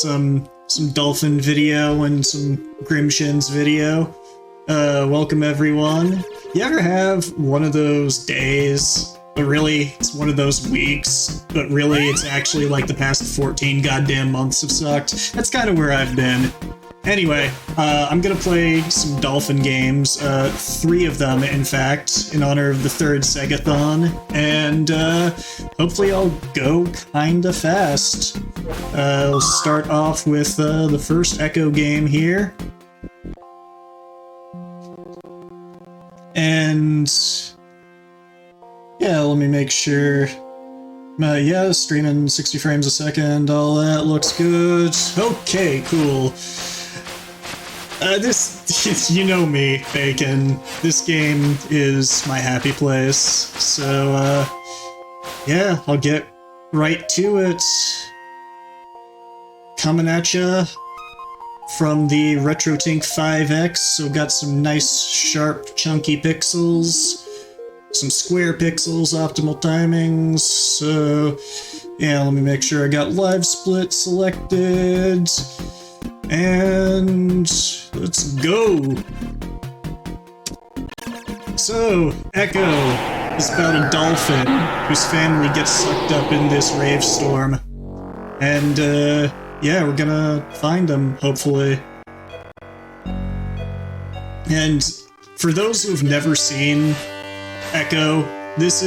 some Dolphin video and some GrimShins video. Welcome everyone. You ever have one of those days, but really it's one of those weeks, but really it's actually like the past 14 goddamn months have sucked? That's kind of where I've been. Anyway, I'm gonna play some Dolphin games, 3 of them in fact, in honor of the 3rd SegaThon, and hopefully I'll go kinda fast. I'll start off with the first Ecco game here. And yeah, let me make sure. Yeah, streaming 60 frames a second, all that looks good. Okay, cool. This, you know me, Bacon. This game is my happy place. So, yeah, I'll get right to it. Coming at ya from the RetroTink 5X, so got some nice, sharp, chunky pixels. Some square pixels, optimal timings. So, yeah, let me make sure I got live split selected. And let's go! So, Ecco is about a dolphin whose family gets sucked up in this rave storm. And, yeah, we're gonna find them, hopefully. And for those who've never seen Ecco, this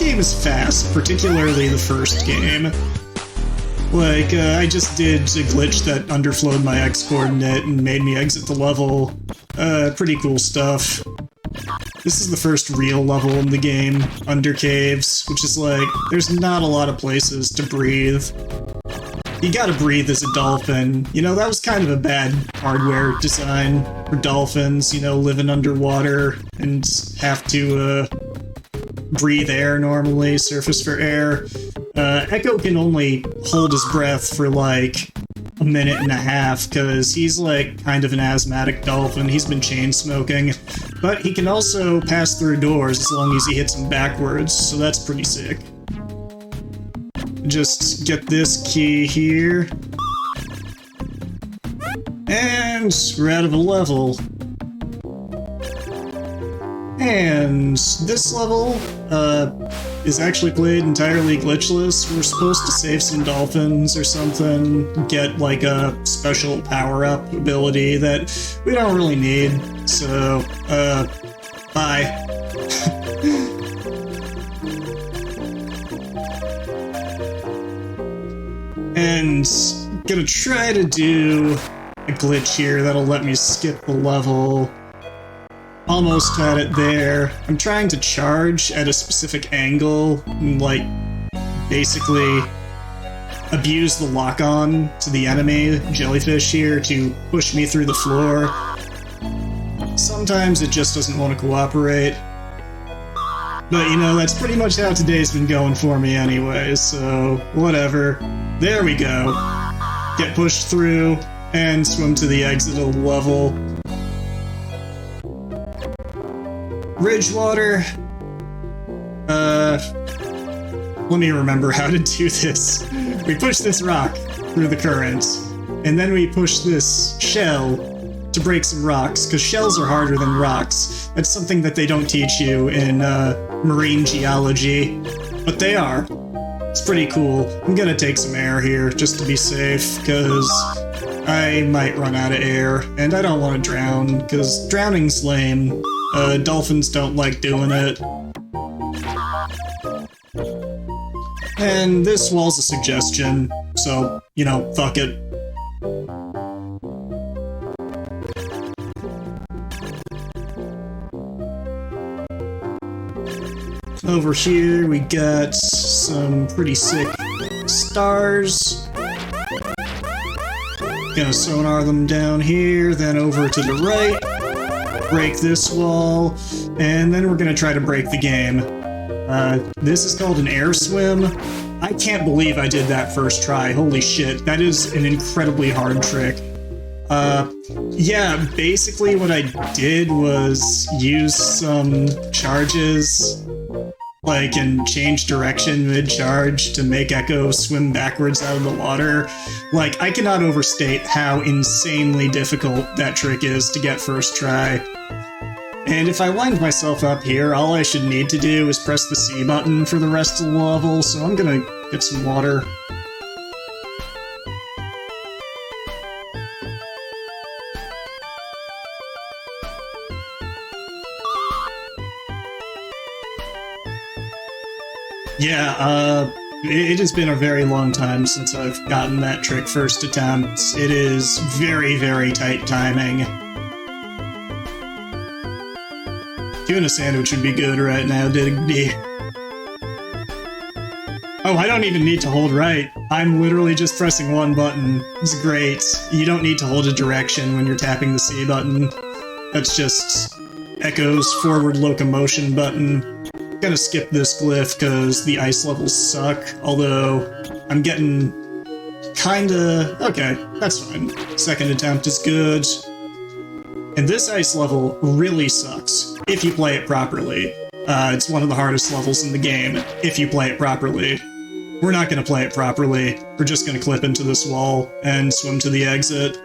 game is fast, particularly the first game. Like, I just did a glitch that underflowed my X coordinate and made me exit the level. Pretty cool stuff. This is the first real level in the game, under caves, which is like, there's not a lot of places to breathe. You gotta breathe as a dolphin. You know, that was kind of a bad hardware design for dolphins, you know, living underwater and have to, breathe air normally, surface for air. Ecco can only hold his breath for like a minute and a half because he's like kind of an asthmatic dolphin. He's been chain smoking, but he can also pass through doors as long as he hits them backwards, so that's pretty sick. Just get this key here. And we're out of a level. And this level, is actually played entirely glitchless. We're supposed to save some dolphins or something, get like a special power-up ability that we don't really need, so, bye. And gonna try to do a glitch here that'll let me skip the level. Almost had it there. I'm trying to charge at a specific angle and, like, basically abuse the lock-on to the enemy jellyfish here to push me through the floor. Sometimes it just doesn't want to cooperate. But, you know, that's pretty much how today's been going for me anyway, so whatever. There we go. Get pushed through and swim to the exit of the level. Ridgewater. Let me remember how to do this. We push this rock through the current, and then we push this shell to break some rocks, because shells are harder than rocks. That's something that they don't teach you in marine geology, but they are. It's pretty cool. I'm gonna take some air here, just to be safe, because I might run out of air, and I don't want to drown, because drowning's lame. Dolphins don't like doing it. And this wall's a suggestion, so, you know, fuck it. Over here we got some pretty sick stars. Gonna sonar them down here, then over to the right. Break this wall, and then we're gonna try to break the game. This is called an air swim. I can't believe I did that first try. Holy shit, that is an incredibly hard trick. Yeah, basically what I did was use some charges like, and change direction mid-charge to make Echo swim backwards out of the water. Like, I cannot overstate how insanely difficult that trick is to get first try. And if I wind myself up here, all I should need to do is press the C button for the rest of the level, so I'm gonna get some water. Yeah, it has been a very long time since I've gotten that trick first attempt. It is very, very tight timing. Tuna sandwich would be good right now, Digby. Oh, I don't even need to hold right. I'm literally just pressing one button. It's great. You don't need to hold a direction when you're tapping the C button. That's just Echo's forward locomotion button. Gonna skip this glyph because the ice levels suck, although I'm getting kinda... okay, that's fine. Second attempt is good. And this ice level really sucks if you play it properly. It's one of the hardest levels in the game if you play it properly. We're not gonna play it properly. We're just gonna clip into this wall and swim to the exit.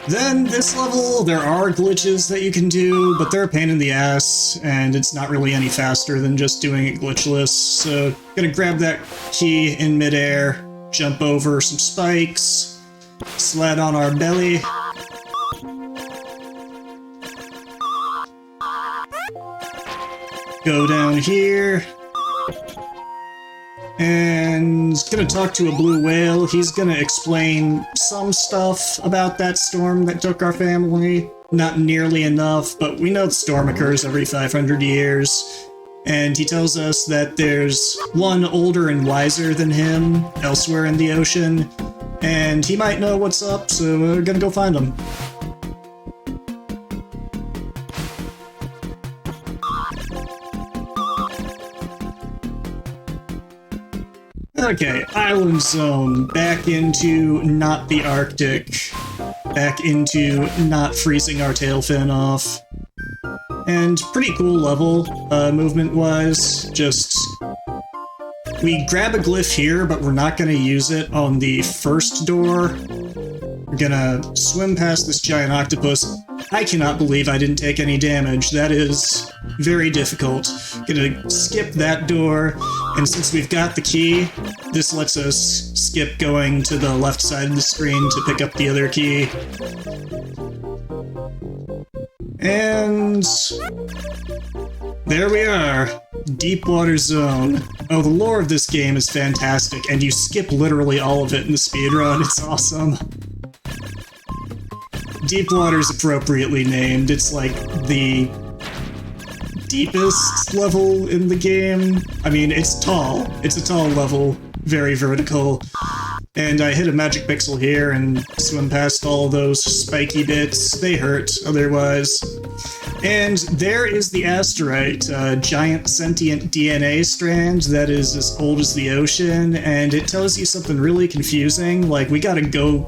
Then, this level, there are glitches that you can do, but they're a pain in the ass, and it's not really any faster than just doing it glitchless. So, gonna grab that key in midair, jump over some spikes, slide on our belly. Go down here. And gonna talk to a blue whale. He's gonna explain some stuff about that storm that took our family. Not nearly enough, but we know the storm occurs every 500 years. And he tells us that there's one older and wiser than him elsewhere in the ocean. And he might know what's up, so we're gonna go find him. Okay, Island Zone, back into not the Arctic, back into not freezing our tail fin off. And pretty cool level, movement-wise, just... we grab a glyph here, but we're not gonna use it on the first door. We're gonna swim past this giant octopus. I cannot believe I didn't take any damage. That is very difficult. Gonna skip that door, and since we've got the key, this lets us skip going to the left side of the screen to pick up the other key. And... there we are. Deep Water Zone. Oh, the lore of this game is fantastic, and you skip literally all of it in the speedrun. It's awesome. Deep Water's appropriately named. It's like the deepest level in the game. I mean, it's tall. It's a tall level. Very vertical. And I hit a magic pixel here and swim past all those spiky bits. They hurt otherwise. And there is the asteroid, a giant sentient DNA strand that is as old as the ocean, and it tells you something really confusing, like we gotta go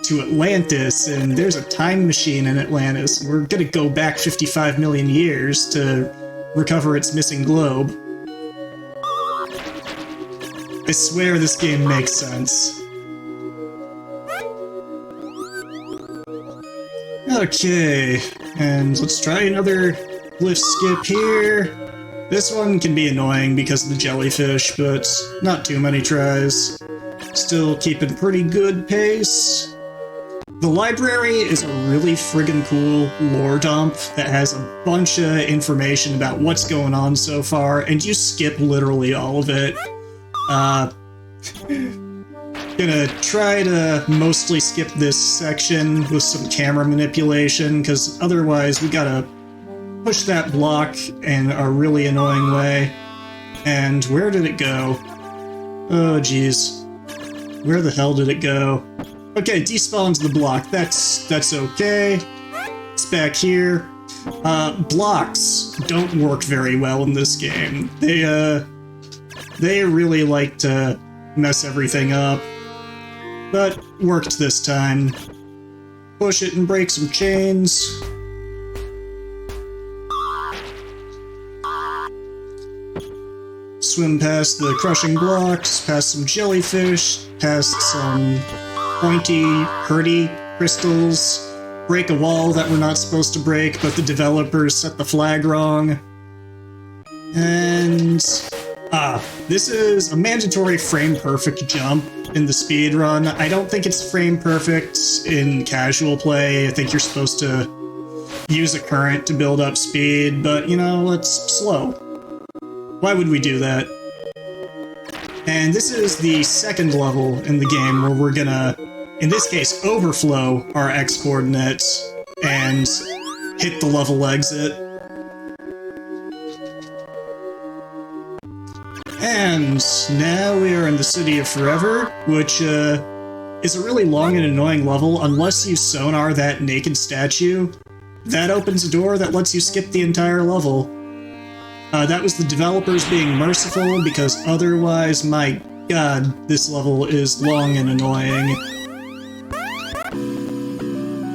to Atlantis, and there's a time machine in Atlantis. We're gonna go back 55 million years to recover its missing globe. I swear this game makes sense. Okay, and let's try another glyph skip here. This one can be annoying because of the jellyfish, but not too many tries. Still keeping pretty good pace. The library is a really friggin' cool lore dump that has a bunch of information about what's going on so far, and you skip literally all of it. Gonna try to mostly skip this section with some camera manipulation, because otherwise we gotta push that block in a really annoying way. And where did it go? Oh jeez. Where the hell did it go? Okay, despawns the block. That's okay. It's back here. Blocks don't work very well in this game. They really like to mess everything up. But worked this time. Push it and break some chains. swim past the crushing blocks, past some jellyfish, past some pointy, hurty crystals, break a wall that we're not supposed to break, but the developers set the flag wrong. And this is a mandatory frame-perfect jump in the speedrun. I don't think it's frame-perfect in casual play. I think you're supposed to use a current to build up speed, but, you know, it's slow. Why would we do that? And this is the second level in the game where we're gonna, in this case, overflow our X-coordinates and hit the level exit. And now we are in the City of Forever, which is a really long and annoying level unless you sonar that naked statue. That opens a door that lets you skip the entire level. That was the developers being merciful, because otherwise, my god, this level is long and annoying.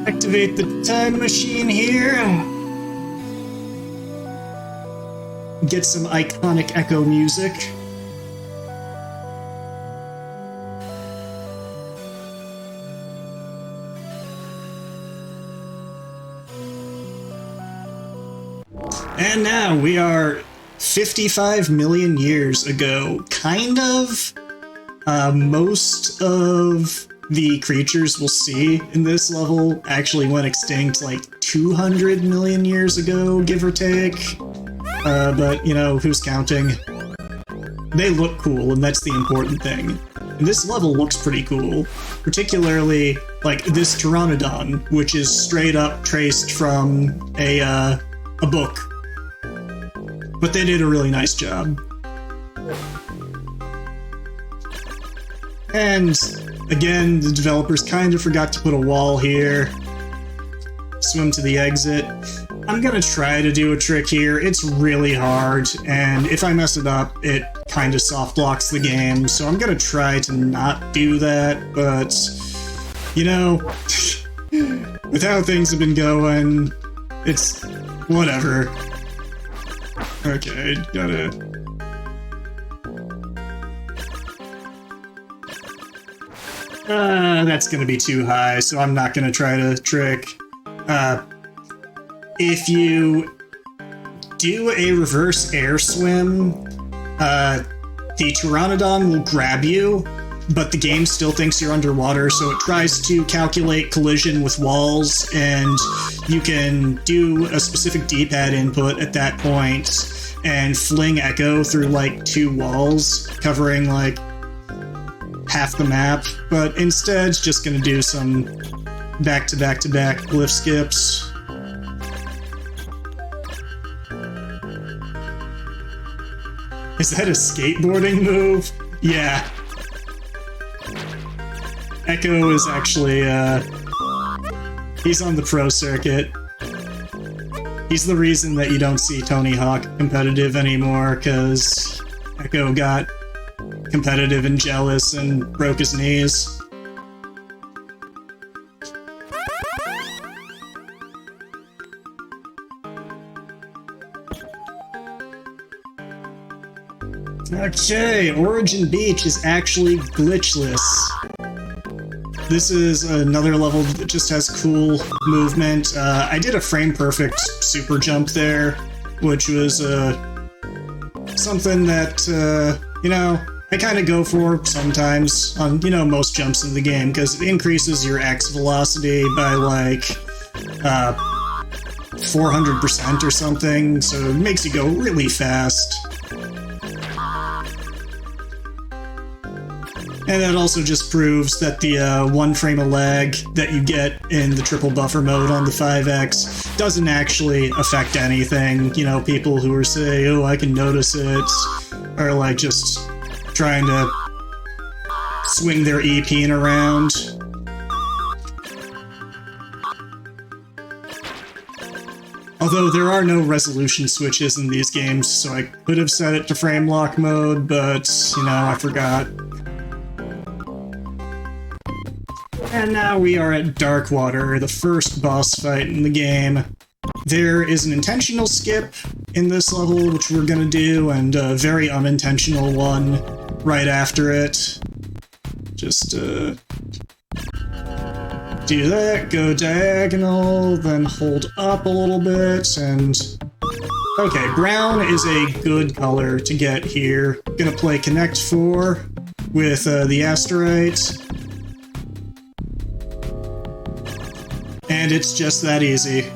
Activate the time machine here. Get some iconic Echo music. And now we are 55 million years ago, kind of. Most of the creatures we'll see in this level actually went extinct like 200 million years ago, give or take. But, you know, who's counting? They look cool, and that's the important thing. And this level looks pretty cool. Particularly, like, this Pteranodon, which is straight up traced from a book. But they did a really nice job. And, again, the developers kind of forgot to put a wall here. Swim to the exit. I'm gonna try to do a trick here. It's really hard, and if I mess it up, it kind of soft blocks the game, so I'm gonna try to not do that, but, you know, with how things have been going, it's whatever. Okay, gotta... that's gonna be too high, so I'm not gonna try to trick. If you do a reverse air swim, the Pteranodon will grab you, but the game still thinks you're underwater, so it tries to calculate collision with walls, and you can do a specific D-pad input at that point and fling Echo through, like, 2 walls, covering, like, half the map, but instead it's just gonna do some back-to-back-to-back glyph skips. Is that a skateboarding move? Yeah. Echo is actually, he's on the pro circuit. He's the reason that you don't see Tony Hawk competitive anymore, because Echo got competitive and jealous and broke his knees. Okay, Origin Beach is actually glitchless. This is another level that just has cool movement. I did a frame-perfect super jump there, which was something that, you know, I kind of go for sometimes on, you know, most jumps in the game, because it increases your X velocity by, like, 400% or something, so it makes you go really fast. And that also just proves that the 1 frame of lag that you get in the triple buffer mode on the 5X doesn't actually affect anything. You know, people who are saying, oh, I can notice it, are like just trying to swing their EP around. Although there are no resolution switches in these games, so I could have set it to frame lock mode, but, you know, I forgot. And now we are at Darkwater, the first boss fight in the game. There is an intentional skip in this level, which we're gonna do, and a very unintentional one right after it. Just do that, go diagonal, then hold up a little bit, and... Okay, brown is a good color to get here. Gonna play Connect 4 with the Asterite. And it's just that easy.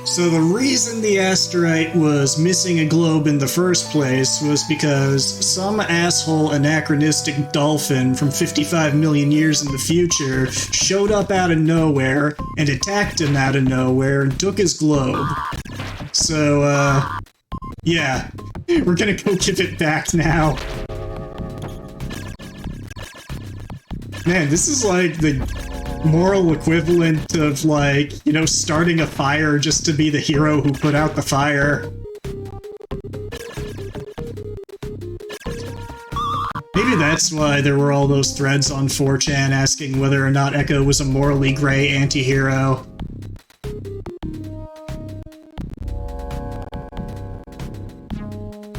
So the reason the Asterite was missing a globe in the first place was because some asshole anachronistic dolphin from 55 million years in the future showed up out of nowhere and attacked him out of nowhere and took his globe. So, yeah, we're gonna go give it back now. Man, this is like the moral equivalent of, like, you know, starting a fire just to be the hero who put out the fire. Maybe that's why there were all those threads on 4chan asking whether or not Ecco was a morally gray anti-hero.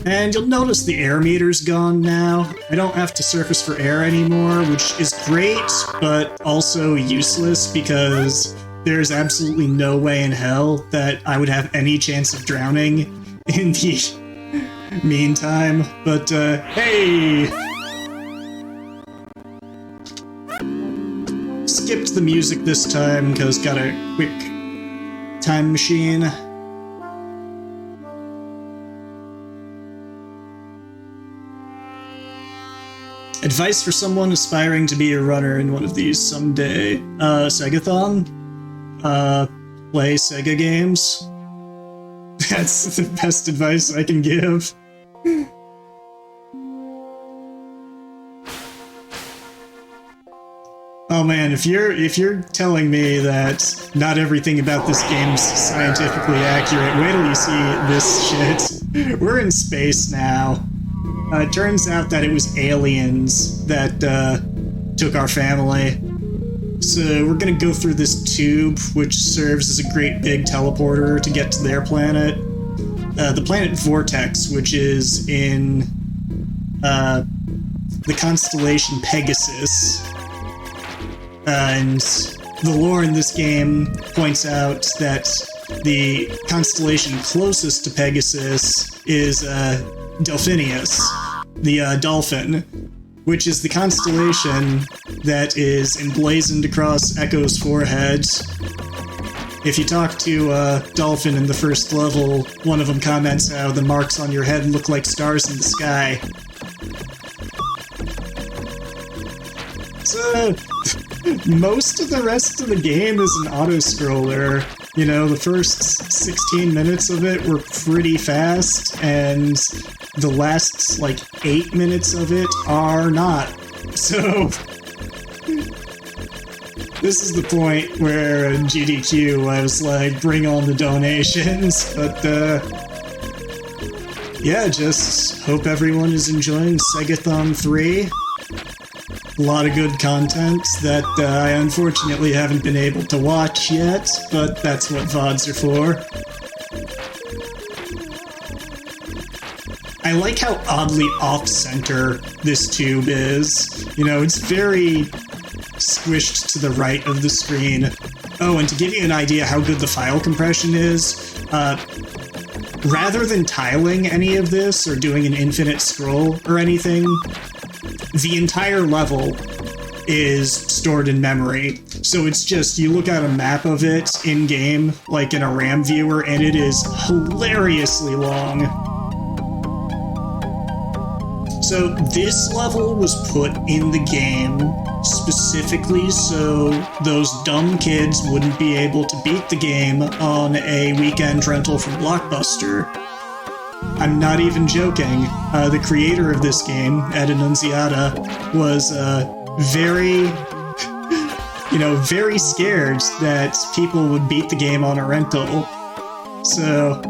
And you'll notice the air meter's gone now. I don't have to surface for air anymore, which is great, but also useless because there's absolutely no way in hell that I would have any chance of drowning in the meantime. But, hey! Skipped the music this time because got a quick time machine. Advice for someone aspiring to be a runner in one of these someday. SegaThon? Play Sega games? That's the best advice I can give. Oh man, if you're telling me that not everything about this game's scientifically accurate, wait till you see this shit. We're in space now. It turns out that it was aliens that took our family. So we're gonna go through this tube, which serves as a great big teleporter to get to their planet. The planet Vortex, which is in the constellation Pegasus. And the lore in this game points out that the constellation closest to Pegasus is Delphinius, the dolphin, which is the constellation that is emblazoned across Ecco's forehead. If you talk to Dolphin in the first level, one of them comments how the marks on your head look like stars in the sky. So, most of the rest of the game is an auto-scroller. You know, the first 16 minutes of it were pretty fast, and the last, like, 8 minutes of it are not. So, this is the point where in GDQ I was like, bring on the donations, but, yeah, just hope everyone is enjoying SegaThon 3. A lot of good content that I unfortunately haven't been able to watch yet, but that's what VODs are for. I like how oddly off-center this tube is. You know, it's very squished to the right of the screen. Oh, and to give you an idea how good the file compression is, rather than tiling any of this or doing an infinite scroll or anything, the entire level is stored in memory. So it's just, you look at a map of it in-game, like in a RAM viewer, and it is hilariously long. So this level was put in the game specifically so those dumb kids wouldn't be able to beat the game on a weekend rental from Blockbuster. I'm not even joking. The creator of this game, Ed Annunziata, was very scared that people would beat the game on a rental. So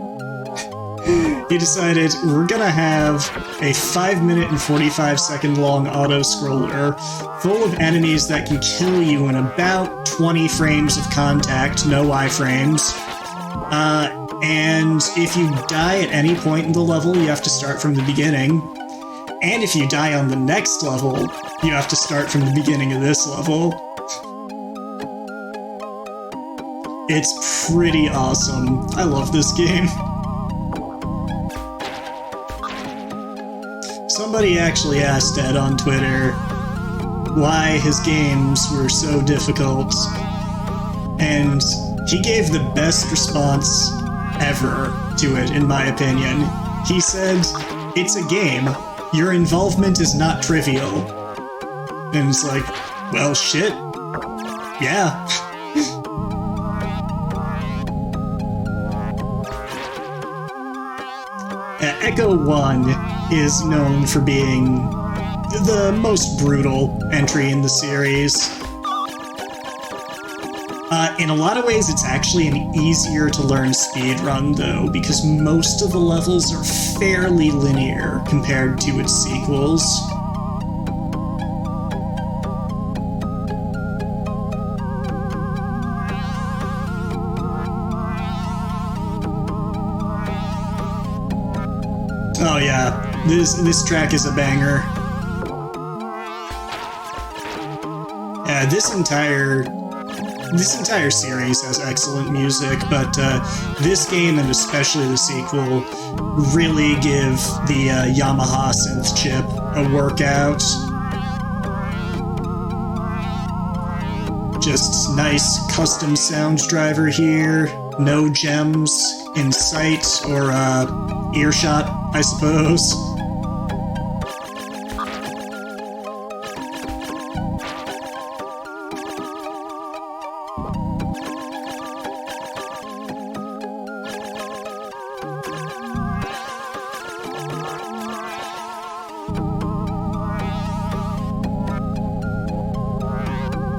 he decided, we're gonna have a 5-minute and 45-second long auto-scroller full of enemies that can kill you in about 20 frames of contact, no iframes. And if you die at any point in the level, you have to start from the beginning. And if you die on the next level, you have to start from the beginning of this level. It's pretty awesome. I love this game. Somebody actually asked Ed on Twitter why his games were so difficult, and he gave the best response ever to it, in my opinion. He said, "It's a game. Your involvement is not trivial." And it's like, well, shit. Yeah. Ecco 1 is known for being the most brutal entry in the series. In a lot of ways, it's actually an easier to learn speedrun, though, because most of the levels are fairly linear compared to its sequels. Oh yeah, this track is a banger. Yeah, this entire series has excellent music, but this game, and especially the sequel, really give the Yamaha synth chip a workout. Just nice custom sound driver here, no gems in sight or earshot, I suppose.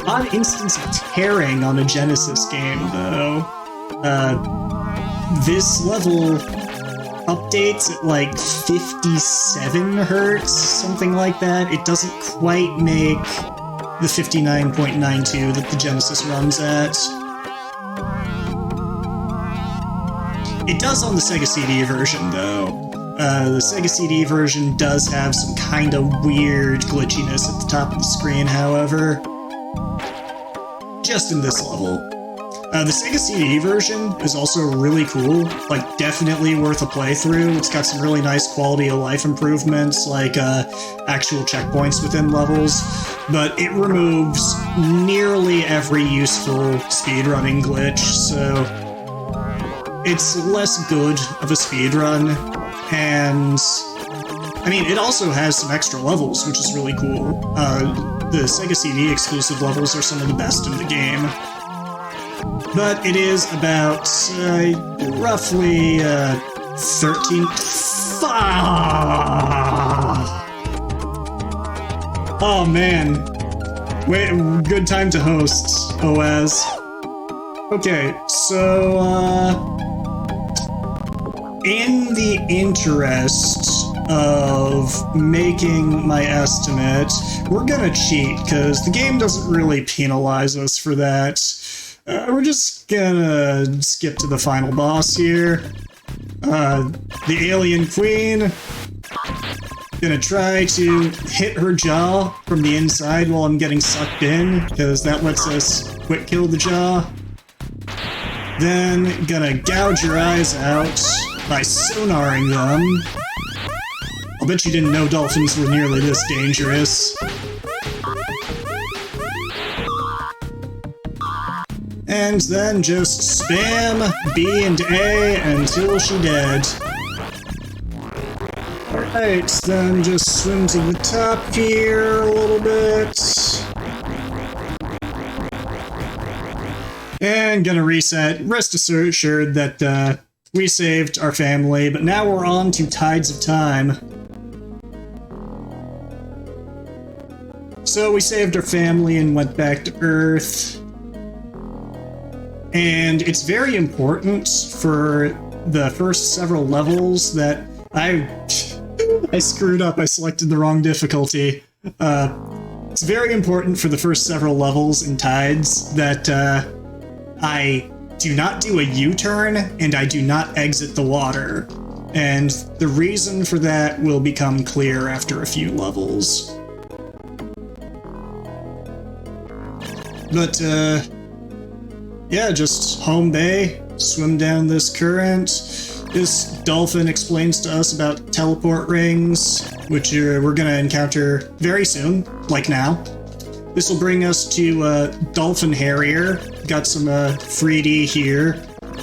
Odd instance of tearing on a Genesis game, though. This level updates at like 57 hertz, something like that. It doesn't quite make the 59.92 that the Genesis runs at. It does on the Sega CD version, though. The Sega CD version does have some kind of weird glitchiness at the top of the screen, however. Just in this level. The Sega CD version is also really cool, like definitely worth a playthrough. It's got some really nice quality of life improvements, like actual checkpoints within levels, but it removes nearly every useful speedrunning glitch, so it's less good of a speedrun, and I mean, it also has some extra levels, which is really cool. The Sega CD exclusive levels are some of the best in the game. But it is about roughly 13. Oh man. Wait, good time to host, OS. Okay, so in the interest of making my estimate, we're gonna cheat, because the game doesn't really penalize us for that. We're just gonna skip to the final boss here. The alien queen. Gonna try to hit her jaw from the inside while I'm getting sucked in, because that lets us quick kill the jaw. Then gonna gouge your eyes out by sonaring them. I'll bet you didn't know dolphins were nearly this dangerous. And then just spam B and A until she dead. Alright, then just swim to the top here a little bit. And gonna reset. Rest assured that we saved our family, but now we're on to Tides of Time. So we saved our family and went back to Earth. And it's very important for the first several levels that I screwed up. I selected the wrong difficulty. It's very important for the first several levels in Tides that I do not do a U-turn, and I do not exit the water. And the reason for that will become clear after a few levels. But, yeah, just home bay, swim down this current. This dolphin explains to us about teleport rings, which we're gonna encounter very soon, like now. This will bring us to Dolphin Harrier. Got some 3D here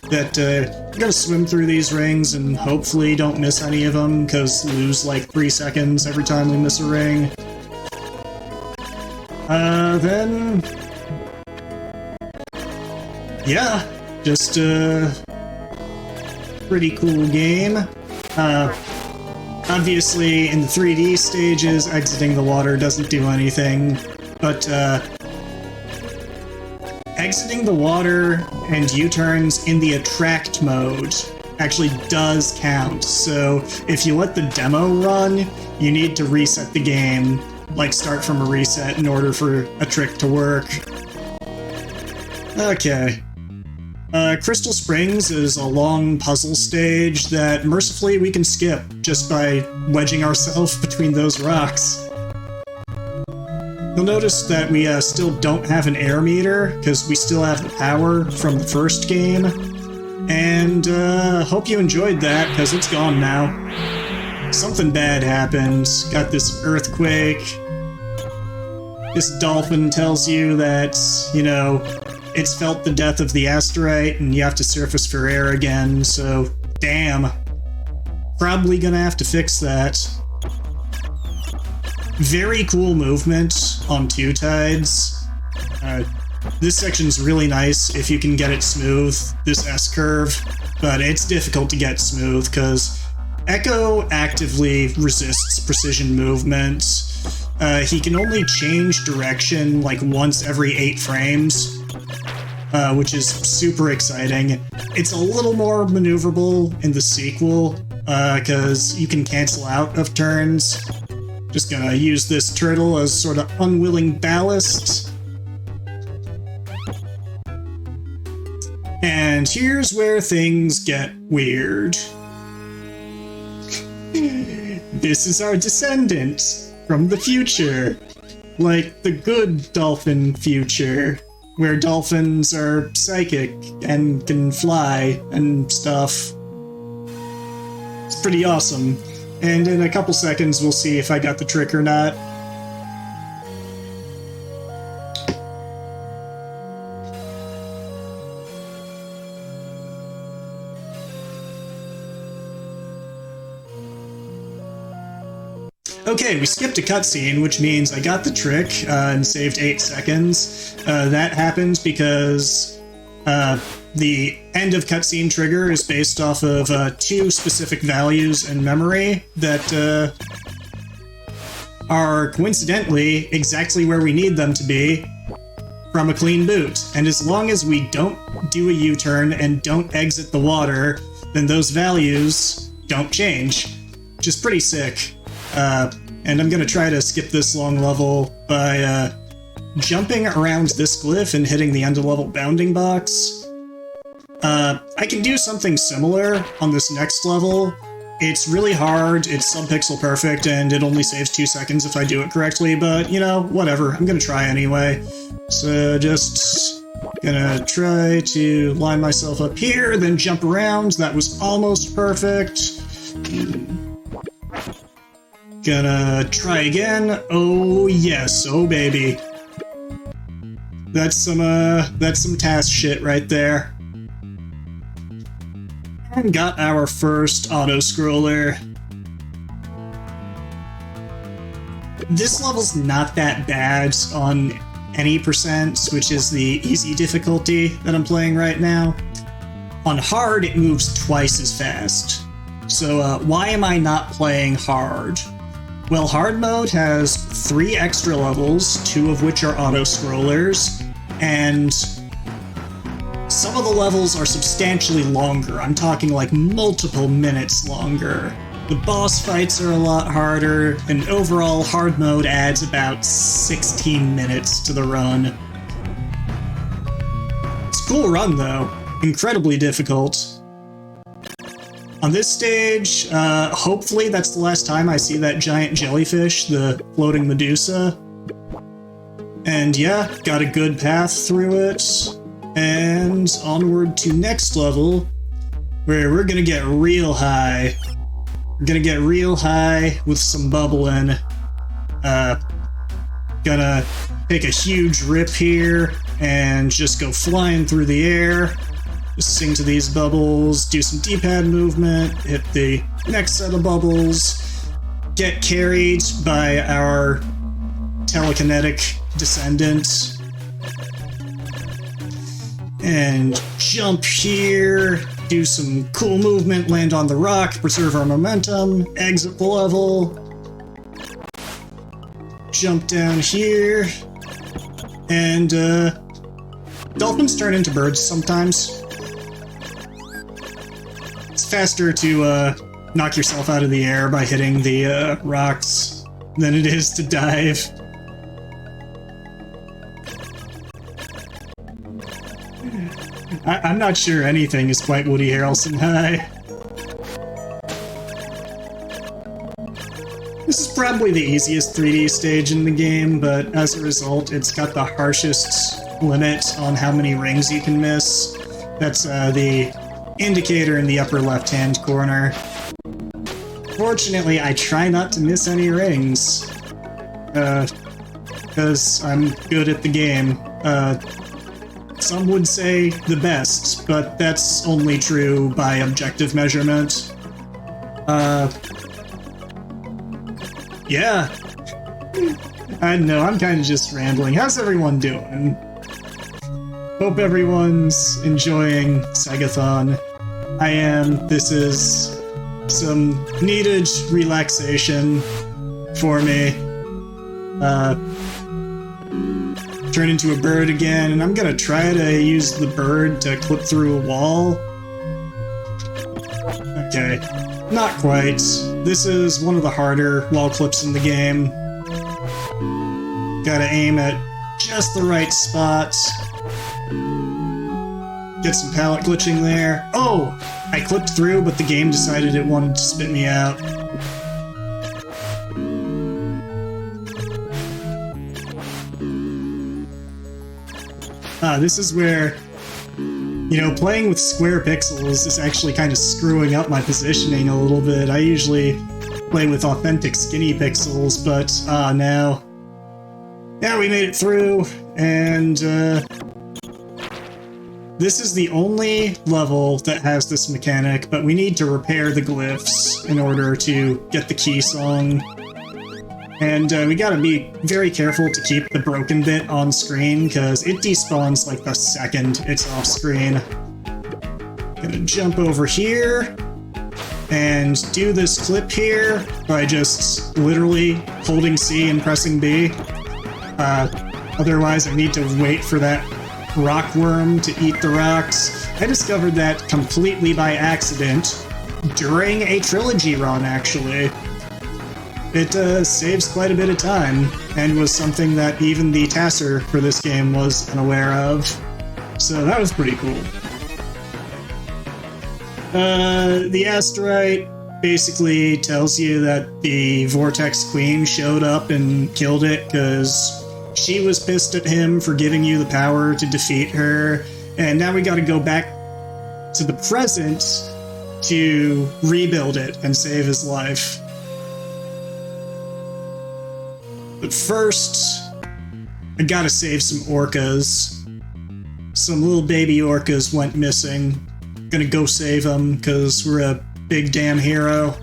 that we're gonna swim through these rings and hopefully don't miss any of them, because lose like 3 seconds every time we miss a ring. Then... yeah, just pretty cool game. Obviously, in the 3D stages, exiting the water doesn't do anything, but exiting the water and U-turns in the attract mode actually does count. So if you let the demo run, you need to reset the game, like start from a reset in order for a trick to work. Okay. Crystal Springs is a long puzzle stage that mercifully we can skip just by wedging ourselves between those rocks. You'll notice that we still don't have an air meter, because we still have the power from the first game. And hope you enjoyed that, because it's gone now. Something bad happened. Got this earthquake. This dolphin tells you that, you know, it's felt the death of the asteroid and you have to surface for air again, so damn. Probably gonna have to fix that. Very cool movement on Two Tides. This section's really nice if you can get it smooth, this S-curve, but it's difficult to get smooth because Echo actively resists precision movement. He can only change direction like once every 8 frames. Which is super exciting. It's a little more maneuverable in the sequel, because you can cancel out of turns. Just gonna use this turtle as sort of unwilling ballast. And here's where things get weird. This is our descendant from the future. Like the good dolphin future, where dolphins are psychic and can fly and stuff. It's pretty awesome. And in a couple seconds, we'll see if I got the trick or not. Okay, we skipped a cutscene, which means I got the trick and saved 8 seconds. That happened because the end of cutscene trigger is based off of 2 specific values in memory that are coincidentally exactly where we need them to be from a clean boot. And as long as we don't do a U-turn and don't exit the water, then those values don't change, which is pretty sick. And I'm gonna try to skip this long level by jumping around this glyph and hitting the end-of-level bounding box. I can do something similar on this next level. It's really hard, it's sub-pixel perfect, and it only saves 2 seconds if I do it correctly, but, you know, whatever, I'm gonna try anyway. So just gonna try to line myself up here, then jump around. That was almost perfect. Gonna try again. Oh yes, oh baby. That's some task shit right there. And got our first auto-scroller. This level's not that bad on any percent, which is the easy difficulty that I'm playing right now. On hard, it moves twice as fast. So why am I not playing hard? Well, hard mode has 3 extra levels, 2 of which are auto-scrollers, and some of the levels are substantially longer. I'm talking like multiple minutes longer. The boss fights are a lot harder, and overall hard mode adds about 16 minutes to the run. It's a cool run though. incredibly difficult. On this stage, hopefully that's the last time I see that giant jellyfish, the floating Medusa. And yeah, got a good path through it. And onward to next level, where we're gonna get real high. We're gonna get real high with some bubbling. Gonna take a huge rip here and just go flying through the air. Just sing to these bubbles, do some D-pad movement, hit the next set of bubbles, get carried by our telekinetic descendant, and jump here, do some cool movement, land on the rock, preserve our momentum, exit the level, jump down here, and dolphins turn into birds sometimes. It's faster to knock yourself out of the air by hitting the rocks than it is to dive. I'm not sure anything is quite Woody Harrelson high. This is probably the easiest 3D stage in the game, but as a result, it's got the harshest limit on how many rings you can miss. That's the indicator in the upper left-hand corner. Fortunately, I try not to miss any rings, because I'm good at the game. Some would say the best, but that's only true by objective measurement. Yeah. I know, I'm kind of just rambling. How's everyone doing? Hope everyone's enjoying SegaThon. I am. This is some needed relaxation for me. Turn into a bird again, and I'm gonna try to use the bird to clip through a wall. Okay, not quite. This is one of the harder wall clips in the game. Gotta aim at just the right spot. Get some palette glitching there. Oh! I clipped through, but the game decided it wanted to spit me out. This is where, you know, playing with square pixels is actually kind of screwing up my positioning a little bit. I usually play with authentic skinny pixels, but now we made it through, and this is the only level that has this mechanic, but we need to repair the glyphs in order to get the key song. And we gotta be very careful to keep the broken bit on screen, because it despawns like the second it's off screen. Gonna jump over here, and do this clip here by just literally holding C and pressing B. Otherwise I need to wait for that rockworm to eat the rocks. I discovered that completely by accident during a trilogy run, actually. It saves quite a bit of time, and was something that even the tasser for this game was unaware of. So that was pretty cool. The asteroid basically tells you that the Vortex Queen showed up and killed it because she was pissed at him for giving you the power to defeat her, and now we gotta go back to the present to rebuild it and save his life. But first, I gotta save some orcas. Some little baby orcas went missing. Gonna go save them, because we're a big damn hero.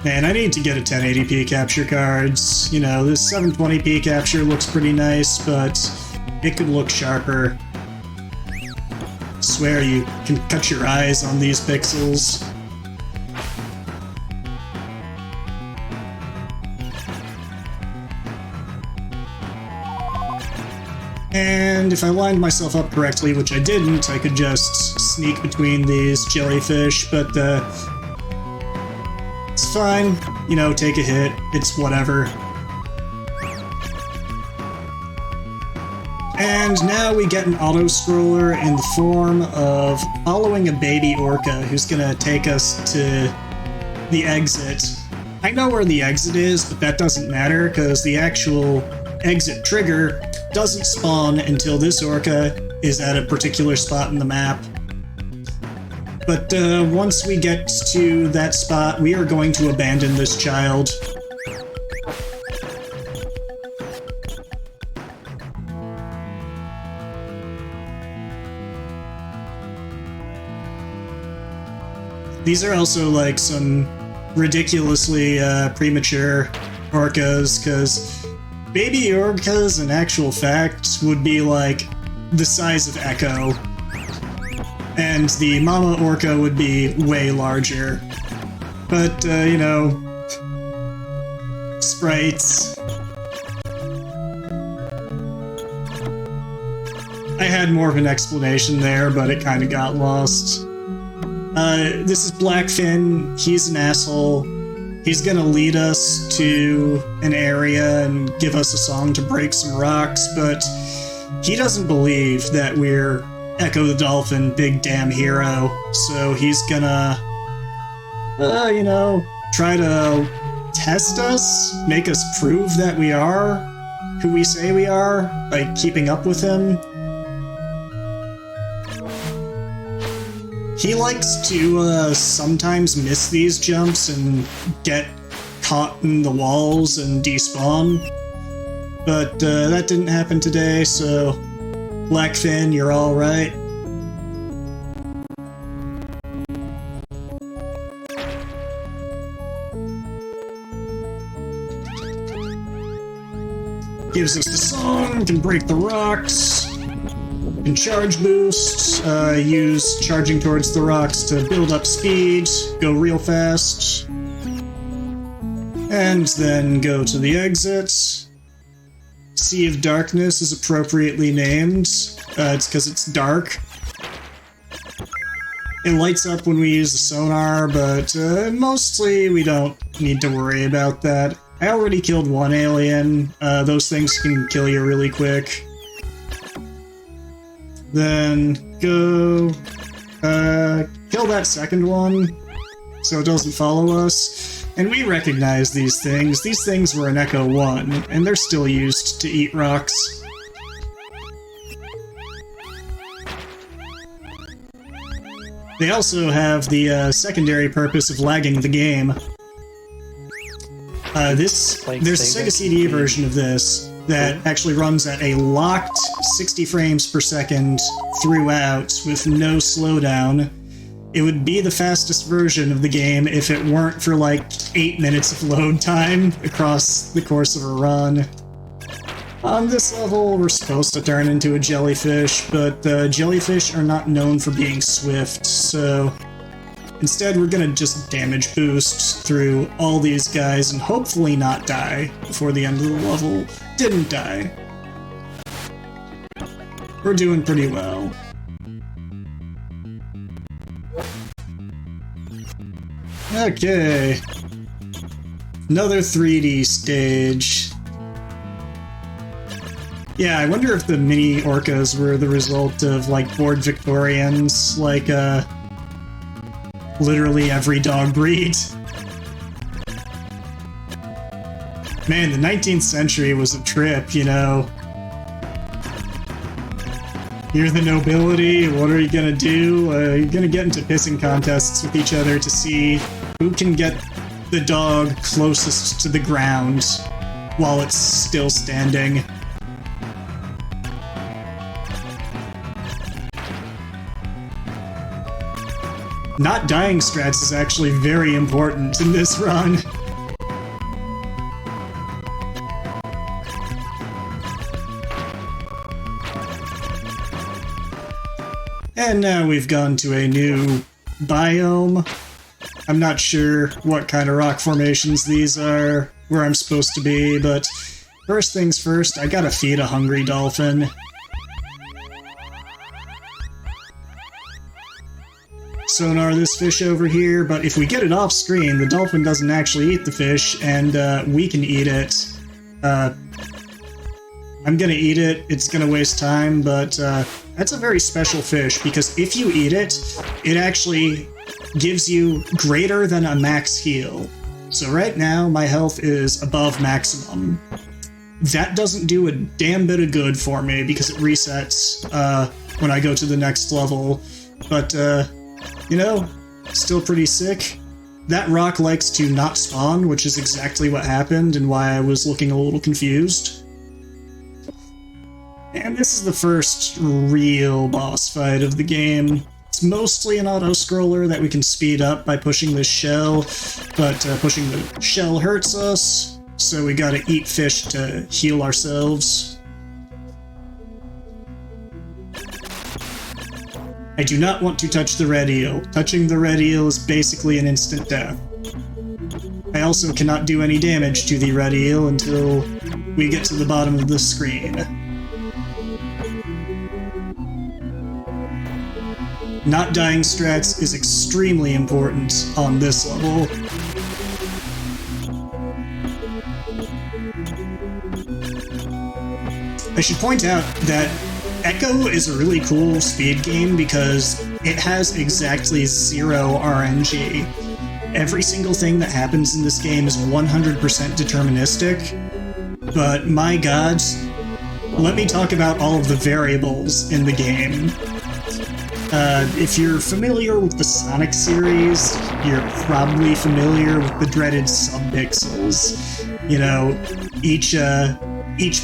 Man, I need to get a 1080p capture cards. You know, this 720p capture looks pretty nice, but it could look sharper. I swear you can cut your eyes on these pixels. And if I lined myself up correctly, which I didn't, I could just sneak between these jellyfish, but it's fine. You know, take a hit. It's whatever. And now we get an auto-scroller in the form of following a baby orca who's gonna take us to the exit. I know where the exit is, but that doesn't matter because the actual exit trigger doesn't spawn until this orca is at a particular spot in the map. But once we get to that spot, we are going to abandon this child. These are also like some ridiculously premature orcas, because baby orcas in actual fact would be like the size of Echo, and the mama orca would be way larger. But, you know, sprites. I had more of an explanation there, but it kind of got lost. This is Blackfin. He's an asshole. He's gonna lead us to an area and give us a song to break some rocks, but he doesn't believe that we're Ecco the Dolphin, big damn hero, so he's gonna, you know, try to test us, make us prove that we are who we say we are by keeping up with him. He likes to sometimes miss these jumps and get caught in the walls and despawn, but that didn't happen today, so Blackfin, you're alright. Gives us the song, can break the rocks. And charge boost, use charging towards the rocks to build up speed, go real fast, and then go to the exit. Sea of Darkness is appropriately named. It's because it's dark. It lights up when we use the sonar, but mostly we don't need to worry about that. I already killed one alien. Those things can kill you really quick. Then go kill that second one so it doesn't follow us. And we recognize these things. These things were in Echo 1, and they're still used to eat rocks. They also have the secondary purpose of lagging the game. There's a Sega CD version of this that actually runs at a locked 60 frames per second throughout with no slowdown. It would be the fastest version of the game if it weren't for like 8 minutes of load time across the course of a run. On this level, we're supposed to turn into a jellyfish, but jellyfish are not known for being swift, so instead we're gonna just damage boost through all these guys and hopefully not die before the end of the level. Didn't die. We're doing pretty well. Okay. Another 3D stage. Yeah, I wonder if the mini orcas were the result of, like, bored Victorians, like, literally every dog breed. Man, the 19th century was a trip, you know. You're the nobility, what are you gonna do? You're gonna get into pissing contests with each other to see who can get the dog closest to the ground while it's still standing. Not dying strats is actually very important in this run. And now we've gone to a new biome. I'm not sure what kind of rock formations these are, where I'm supposed to be, but first things first, I gotta feed a hungry dolphin. sonar this fish over here, but if we get it off screen, the dolphin doesn't actually eat the fish, and we can eat it. I'm gonna eat it, it's gonna waste time, but that's a very special fish, because if you eat it, it actually gives you greater than a max heal. So right now, my health is above maximum. That doesn't do a damn bit of good for me, because it resets when I go to the next level. But, you know, still pretty sick. That rock likes to not spawn, which is exactly what happened and why I was looking a little confused. And this is the first real boss fight of the game. It's mostly an auto-scroller that we can speed up by pushing this shell, but pushing the shell hurts us, so we gotta eat fish to heal ourselves. I do not want to touch the red eel. Touching the red eel is basically an instant death. I also cannot do any damage to the red eel until we get to the bottom of the screen. Not dying strats is extremely important on this level. I should point out that Ecco is a really cool speed game because it has exactly 0 RNG. Every single thing that happens in this game is 100% deterministic, but my god, let me talk about all of the variables in the game. If you're familiar with the Sonic series, you're probably familiar with the dreaded subpixels. You know, each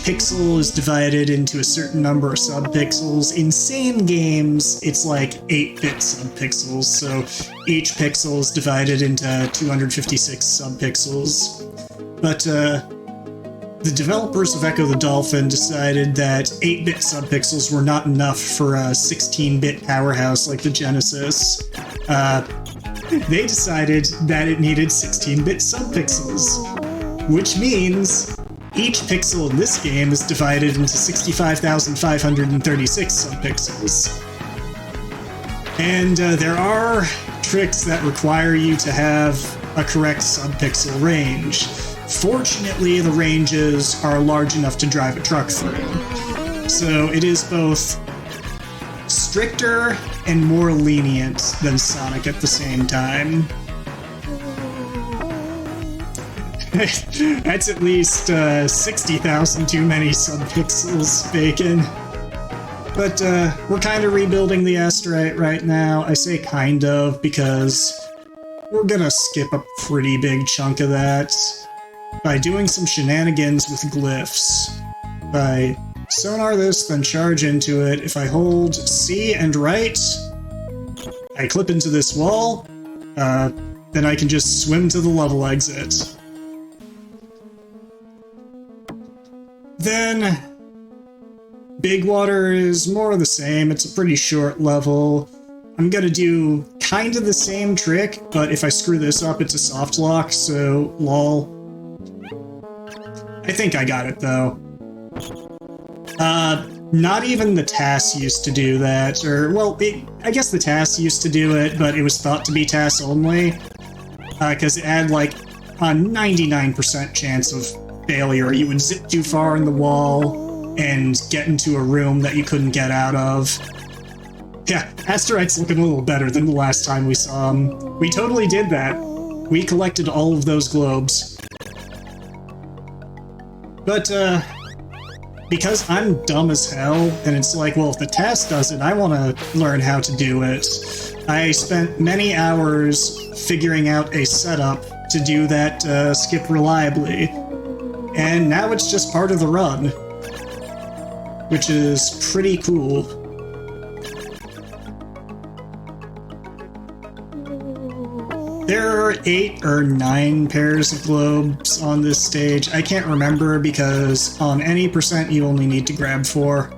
pixel is divided into a certain number of subpixels. In sane games, it's like 8-bit subpixels, so each pixel is divided into 256 subpixels. But, the developers of Ecco the Dolphin decided that 8-bit subpixels were not enough for a 16-bit powerhouse like the Genesis. They decided that it needed 16-bit subpixels, which means each pixel in this game is divided into 65,536 subpixels. And there are tricks that require you to have a correct subpixel range. Fortunately, the ranges are large enough to drive a truck through. So it is both stricter and more lenient than Sonic at the same time. That's at least 60,000 too many subpixels, Bacon. But we're kind of rebuilding the asteroid right now. I say kind of because we're gonna skip a pretty big chunk of that by doing some shenanigans with glyphs. If I sonar this, then charge into it. If I hold C and right, I clip into this wall, then I can just swim to the level exit. Then Big Water is more of the same. It's a pretty short level. I'm gonna do kind of the same trick, but if I screw this up, it's a soft lock, so lol. I think I got it, though. Not even the TAS used to do that, or, well, I guess the TAS used to do it, but it was thought to be TAS only, because it had, like, a 99% chance of failure. You would zip too far in the wall and get into a room that you couldn't get out of. Yeah, Asteroid's looking a little better than the last time we saw him. We totally did that. We collected all of those globes. But, because I'm dumb as hell, and it's like, well, if the TAS does it, I want to learn how to do it. I spent many hours figuring out a setup to do that skip reliably. And now it's just part of the run, which is pretty cool. There are 8 or 9 pairs of globes on this stage. I can't remember because on any percent you only need to grab 4.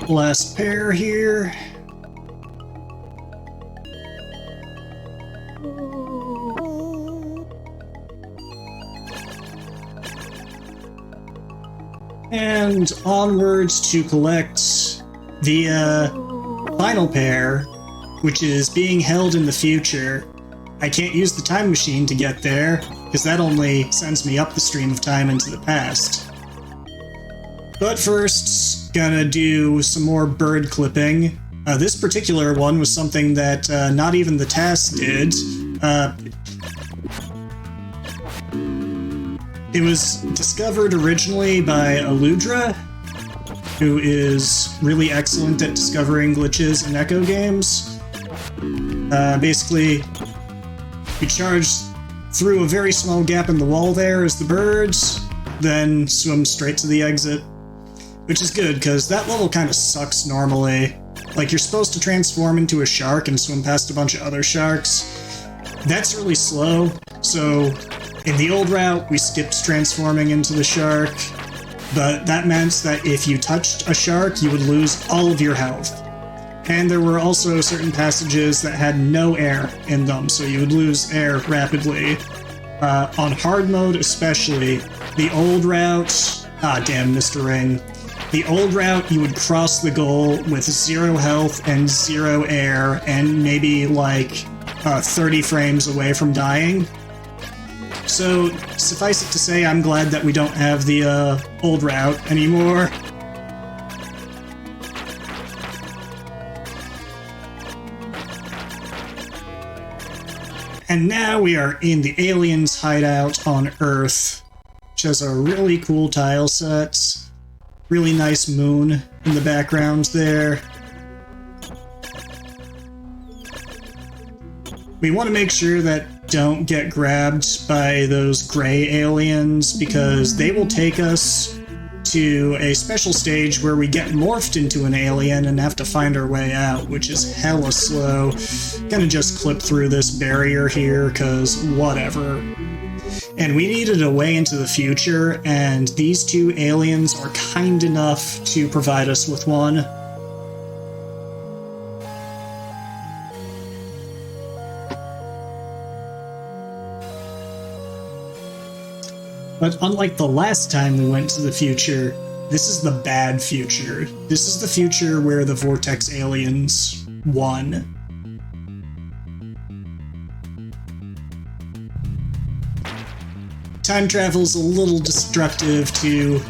Last pair here. And onwards to collect the final pair, which is being held in the future. I can't use the time machine to get there, because that only sends me up the stream of time into the past. But first, gonna do some more bird clipping. This particular one was something that not even the task did. It was discovered originally by Aludra, who is really excellent at discovering glitches in Echo games. Basically, you charge through a very small gap in the wall there as the birds, then swim straight to the exit. Which is good, because that level kind of sucks normally. Like, you're supposed to transform into a shark and swim past a bunch of other sharks. That's really slow, so in the old route, we skipped transforming into the shark, but that meant that if you touched a shark, you would lose all of your health. And there were also certain passages that had no air in them, so you would lose air rapidly. On hard mode especially, the old route... Ah, damn, Mr. Ring. The old route, you would cross the goal with 0 health and 0 air, and maybe like 30 frames away from dying. So, suffice it to say, I'm glad that we don't have the old route anymore. And now we are in the aliens' hideout on Earth, which has a really cool tile set. Really nice moon in the background there. We want to make sure that don't get grabbed by those gray aliens, because they will take us to a special stage where we get morphed into an alien and have to find our way out, which is hella slow. Gonna just clip through this barrier here, cause whatever. And we needed a way into the future, and these two aliens are kind enough to provide us with one. But unlike the last time we went to the future, this is the bad future. This is the future where the Vortex aliens won. Time travel's a little destructive to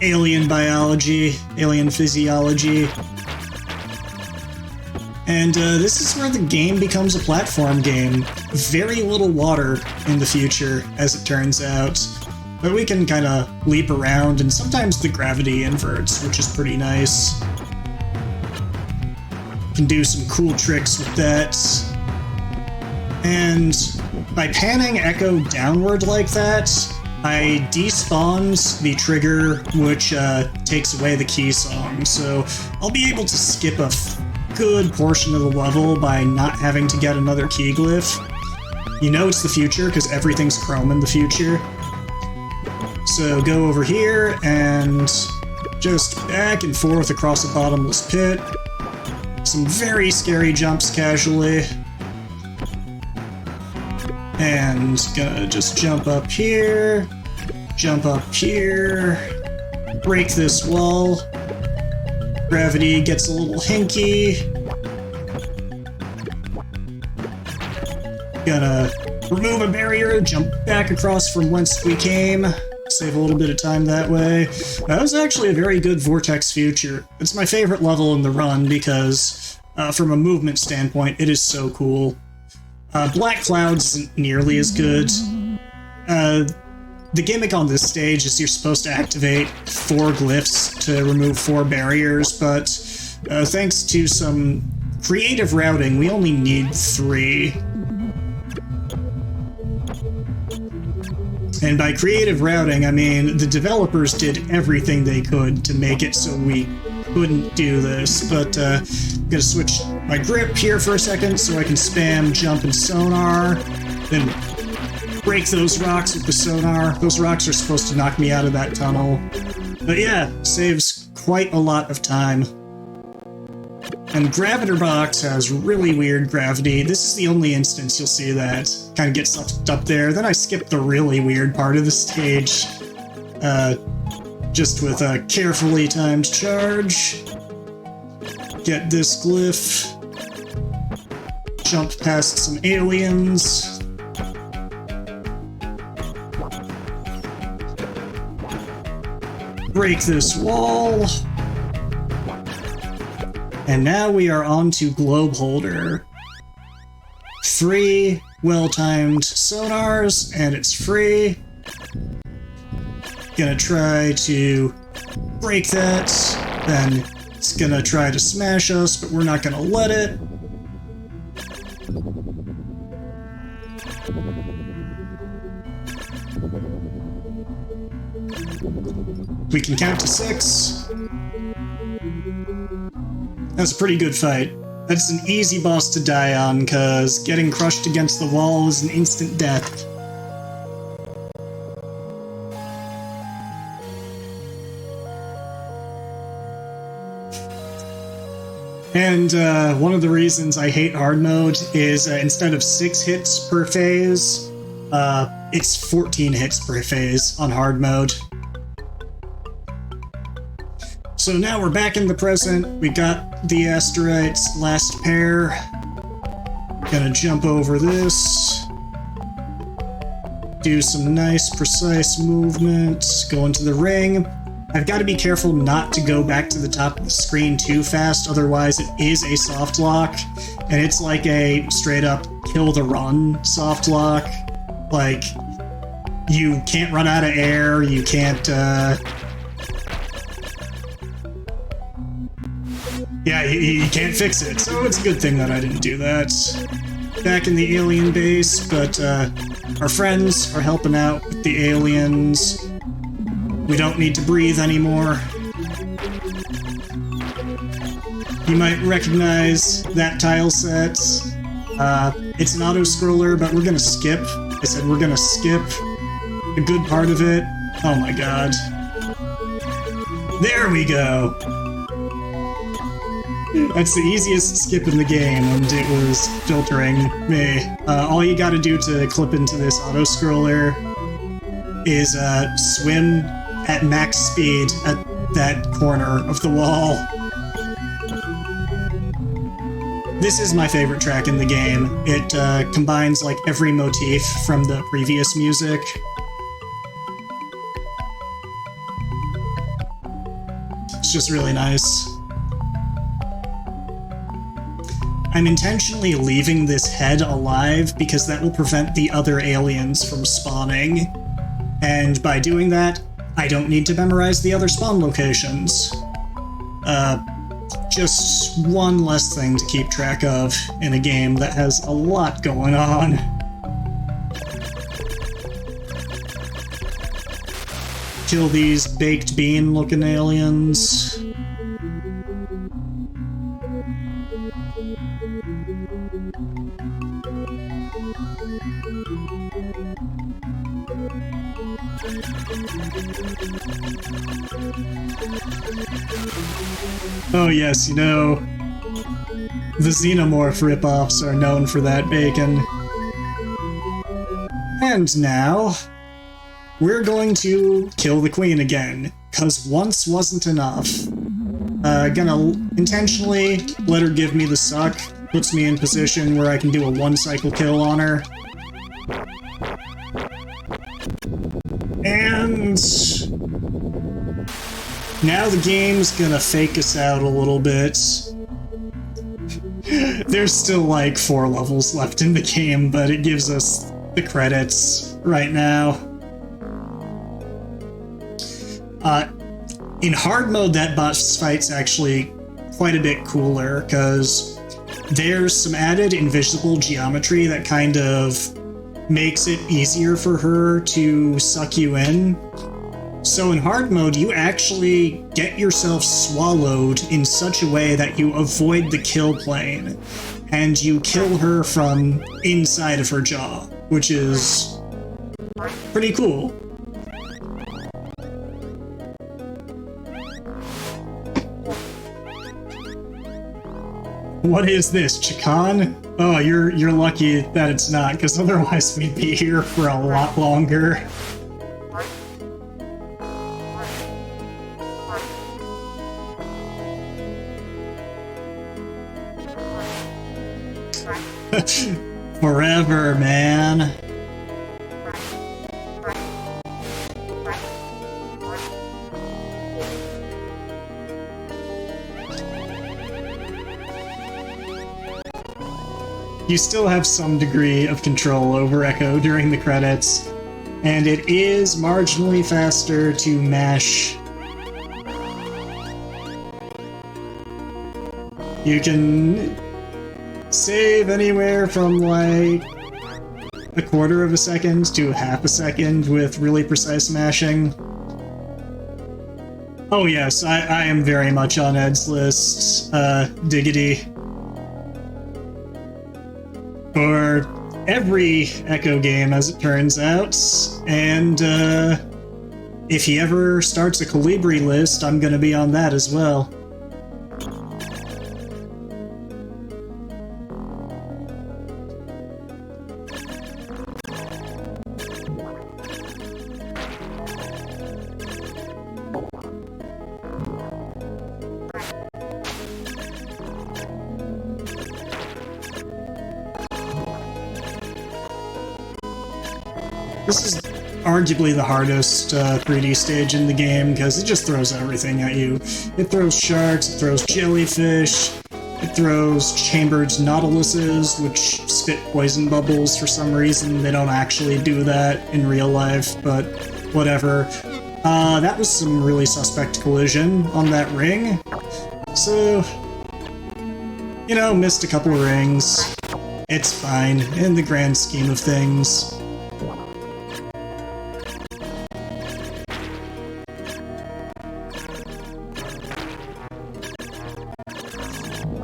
alien biology, alien physiology. And this is where the game becomes a platform game. Very little water in the future, as it turns out. But we can kind of leap around, and sometimes the gravity inverts, which is pretty nice. Can do some cool tricks with that. And by panning Echo downward like that, I despawned the trigger, which takes away the key song. So I'll be able to skip a good portion of the level by not having to get another key glyph. You know it's the future because everything's chrome in the future. So go over here and just back and forth across a bottomless pit. Some very scary jumps casually. And gonna just jump up here, break this wall. Gravity gets a little hinky. Gonna remove a barrier, jump back across from whence we came. Save a little bit of time that way. That was actually a very good Vortex future. It's my favorite level in the run because, from a movement standpoint, it is so cool. Black Clouds isn't nearly as good. The gimmick on this stage is you're supposed to activate 4 glyphs to remove 4 barriers, but thanks to some creative routing, we only need 3. And by creative routing, I mean the developers did everything they could to make it so we couldn't do this, but I'm gonna switch my grip here for a second so I can spam jump and sonar, then break those rocks with the sonar. Those rocks are supposed to knock me out of that tunnel. But yeah, saves quite a lot of time. And Graviter Box has really weird gravity. This is the only instance you'll see that kind of get sucked up there. Then I skipped the really weird part of the stage. just with a carefully timed charge. Get this glyph. Jump past some aliens. Break this wall. And now we are on to Globe Holder. 3 well-timed sonars, and it's free. Gonna try to break that, then it's gonna try to smash us, but we're not gonna let it. We can count to 6. That's a pretty good fight. That's an easy boss to die on, because getting crushed against the wall is an instant death. And one of the reasons I hate hard mode is instead of 6 hits per phase, it's 14 hits per phase on hard mode. So now we're back in the present. We got the asteroids, last pair. Gonna jump over this. Do some nice, precise movements. Go into the ring. I've got to be careful not to go back to the top of the screen too fast, otherwise it is a soft lock, and it's like a straight-up kill-the-run soft lock. Like, you can't run out of air, you can't, yeah, you can't fix it, so it's a good thing that I didn't do that. Back in the alien base, but our friends are helping out with the aliens. We don't need to breathe anymore. You might recognize that tile set. It's an auto-scroller, but we're gonna skip. I said we're gonna skip a good part of it. Oh my god. There we go! That's the easiest skip in the game, and it was filtering me. All you gotta do to clip into this auto-scroller is swim at max speed at that corner of the wall. This is my favorite track in the game. It combines like every motif from the previous music. It's just really nice. I'm intentionally leaving this head alive because that will prevent the other aliens from spawning. And by doing that, I don't need to memorize the other spawn locations. Just one less thing to keep track of in a game that has a lot going on. Kill these baked bean looking aliens. Oh yes, you know, the Xenomorph ripoffs are known for that bacon. And now, we're going to kill the queen again, cause once wasn't enough. Gonna intentionally let her give me the suck, puts me in position where I can do a one-cycle kill on her. And now the game's gonna fake us out a little bit. There's still like 4 levels left in the game, but it gives us the credits right now. In hard mode, that boss fight's actually quite a bit cooler, because there's some added invisible geometry that kind of makes it easier for her to suck you in. So in hard mode, you actually get yourself swallowed in such a way that you avoid the kill plane, and you kill her from inside of her jaw, which is pretty cool. What is this, Chikan? Oh, you're lucky that it's not, because otherwise we'd be here for a lot longer. Forever, man. You still have some degree of control over Ecco during the credits, and it is marginally faster to mash. You can save anywhere from like a quarter of a second to half a second with really precise mashing. Oh yes, I am very much on Ed's list, diggity. For every Ecco game, as it turns out, and if he ever starts a Colibri list, I'm gonna be on that as well. This is arguably the hardest 3D stage in the game, because it just throws everything at you. It throws sharks, it throws jellyfish, it throws chambered nautiluses, which spit poison bubbles for some reason. They don't actually do that in real life, but whatever. That was some really suspect collision on that ring. So, you know, missed a couple of rings. It's fine, in the grand scheme of things.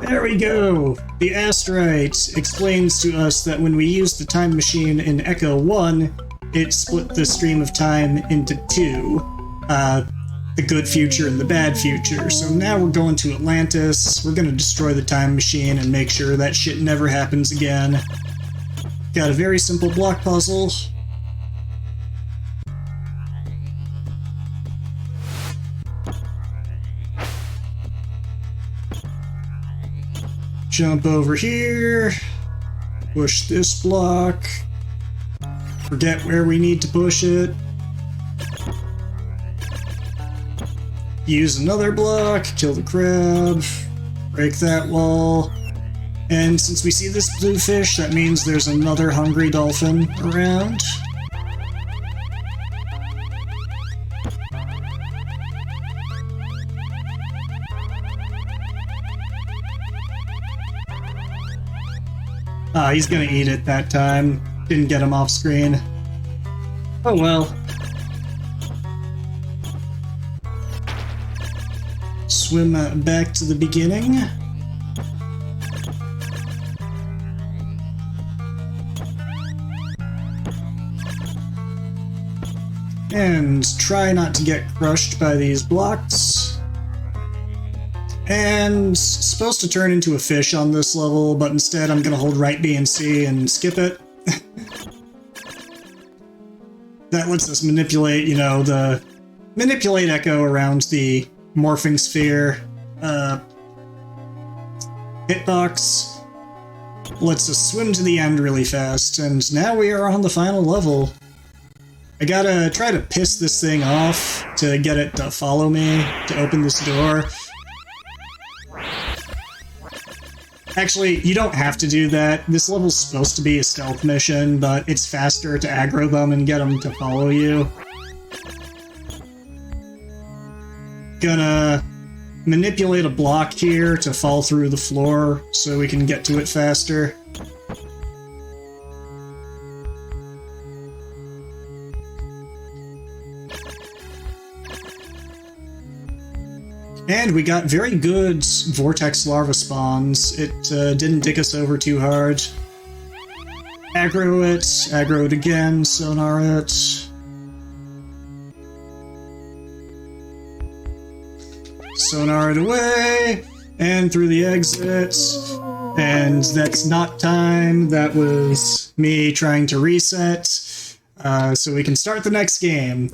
There we go! The Astrite explains to us that when we used the time machine in Ecco 1, it split the stream of time into two. The good future and the bad future. So now we're going to Atlantis, we're gonna destroy the time machine and make sure that shit never happens again. Got a very simple block puzzle. Jump over here, push this block, forget where we need to push it, use another block, kill the crab, break that wall, and since we see this blue fish, that means there's another hungry dolphin around. Ah, he's gonna eat it that time. Didn't get him off screen. Oh well. Swim back to the beginning. And try not to get crushed by these blocks. And supposed to turn into a fish on this level, but instead I'm gonna hold right B and C and skip it. That lets us manipulate, you know, manipulate Ecco around the morphing sphere hitbox. Lets us swim to the end really fast, and now we are on the final level. I gotta try to piss this thing off to get it to follow me, to open this door. Actually, you don't have to do that. This level's supposed to be a stealth mission, but it's faster to aggro them and get them to follow you. Gonna manipulate a block here to fall through the floor so we can get to it faster. And we got very good vortex larva spawns. It didn't dick us over too hard. Aggro it again, sonar it. Sonar it away, and through the exit. And that's not time, that was me trying to reset, so we can start the next game.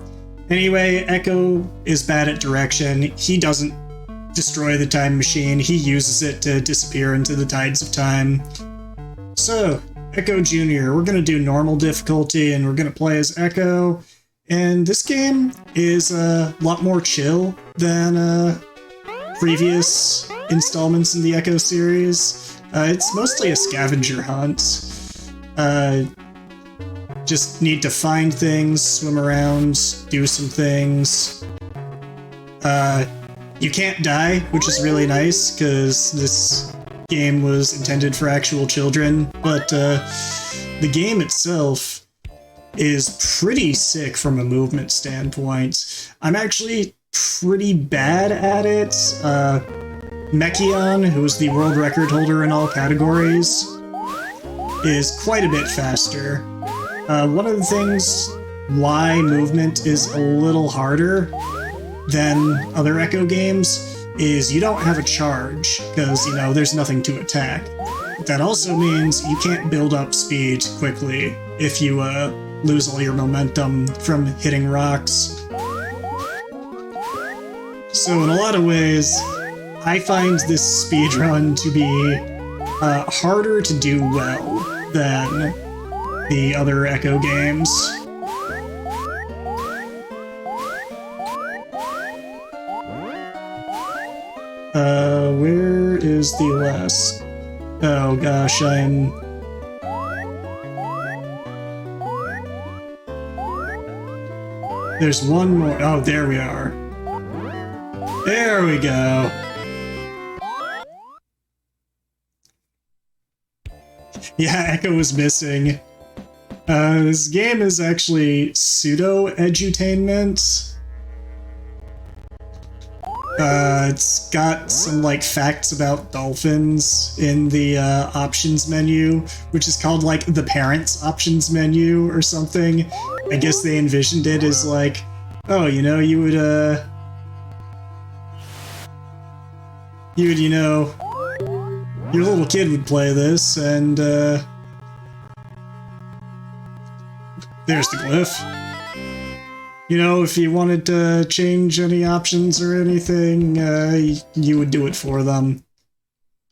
Anyway, Ecco is bad at direction. He doesn't destroy the time machine, he uses it to disappear into the tides of time. So, Echo Jr., we're gonna do normal difficulty and we're gonna play as Echo. And this game is a lot more chill than previous installments in the Echo series. It's mostly a scavenger hunt. Just need to find things, swim around, do some things. You can't die, which is really nice, because this game was intended for actual children, but the game itself is pretty sick from a movement standpoint. I'm actually pretty bad at it. Mekion, who's the world record holder in all categories, is quite a bit faster. One of the things why movement is a little harder than other Echo games is you don't have a charge, because, you know, there's nothing to attack. That also means you can't build up speed quickly if you lose all your momentum from hitting rocks. So in a lot of ways, I find this speedrun to be harder to do well than the other Echo games. Where is the last... Oh gosh, There's one more. Oh, there we are. There we go. Yeah, Echo was missing. This game is actually pseudo-edutainment. It's got some, like, facts about dolphins in the options menu, which is called, like, the parents options menu or something. I guess they envisioned it as, like, oh, you know, you would, you know, your little kid would play this, and, there's the glyph. You know, if you wanted to change any options or anything, you would do it for them.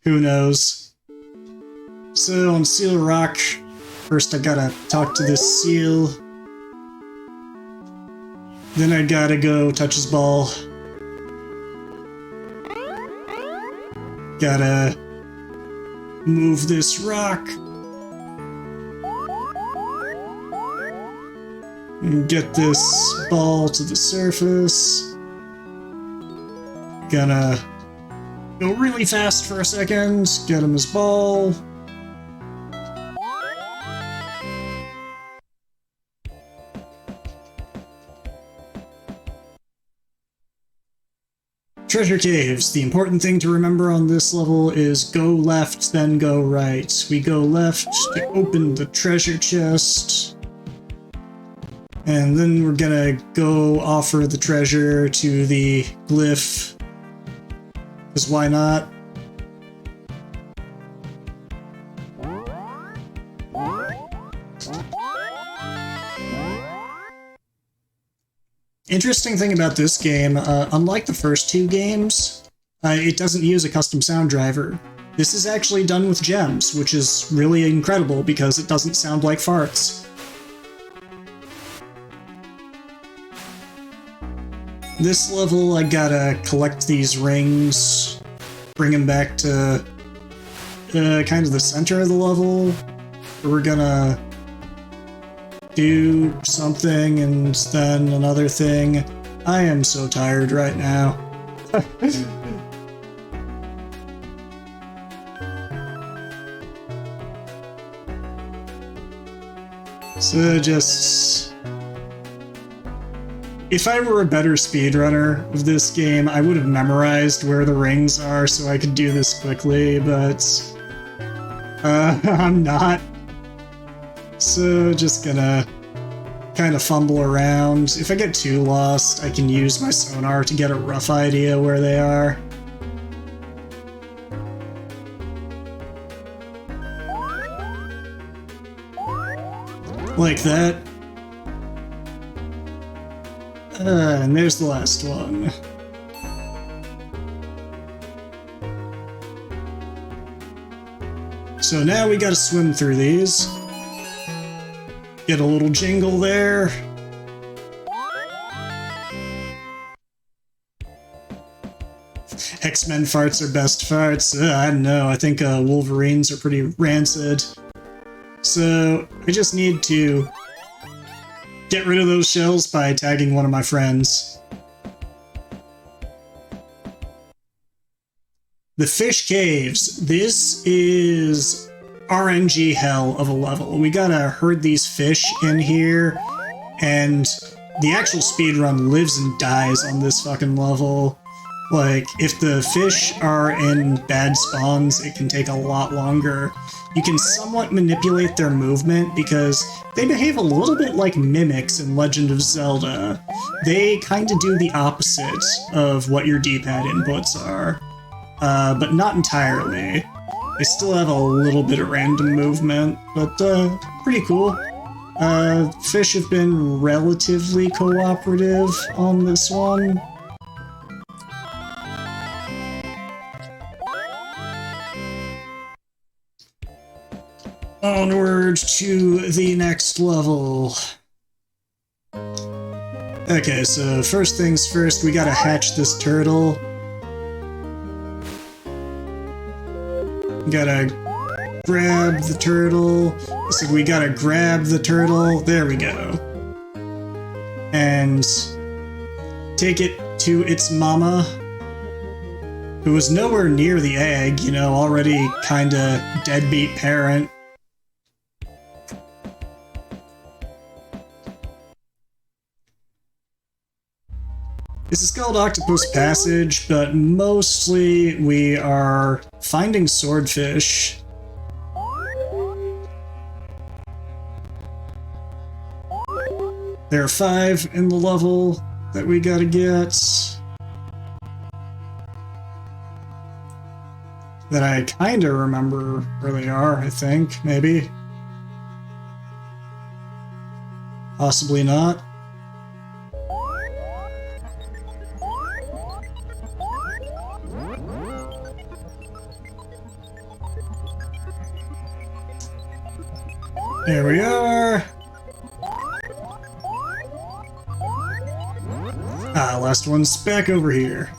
Who knows? So, on Seal Rock, first I gotta talk to this seal. Then I gotta go touch his ball. Gotta move this rock. And get this ball to the surface. Gonna go really fast for a second, get him his ball. Treasure caves. The important thing to remember on this level is go left, then go right. We go left to open the treasure chest. And then we're gonna go offer the treasure to the glyph. Because why not? Interesting thing about this game, unlike the first two games, it doesn't use a custom sound driver. This is actually done with gems, which is really incredible because it doesn't sound like farts. This level, I gotta collect these rings, bring them back to kind of the center of the level, where we're gonna do something and then another thing. I am so tired right now. So just... If I were a better speedrunner of this game, I would have memorized where the rings are so I could do this quickly, but I'm not. So just gonna kind of fumble around. If I get too lost, I can use my sonar to get a rough idea where they are. Like that. And there's the last one. So now we gotta swim through these. Get a little jingle there. X-Men farts are best farts. I don't know, I think Wolverines are pretty rancid. So I just need to get rid of those shells by tagging one of my friends. The Fish Caves. This is RNG hell of a level. We gotta herd these fish in here, and the actual speedrun lives and dies on this fucking level. Like, if the fish are in bad spawns, it can take a lot longer. You can somewhat manipulate their movement because they behave a little bit like mimics in Legend of Zelda. They kind of do the opposite of what your D-pad inputs are, but not entirely. They still have a little bit of random movement, but pretty cool. Fish have been relatively cooperative on this one. Onward to the next level. Okay, so first things first, we gotta hatch this turtle. Gotta grab the turtle. So we gotta grab the turtle. There we go. And take it to its mama, who was nowhere near the egg, you know, already kinda deadbeat parent. This is called Octopus Passage, but mostly we are finding swordfish. There are 5 in the level that we gotta get. That I kinda remember where they are, I think, maybe. Possibly not. There we are! Ah, last one's back over here.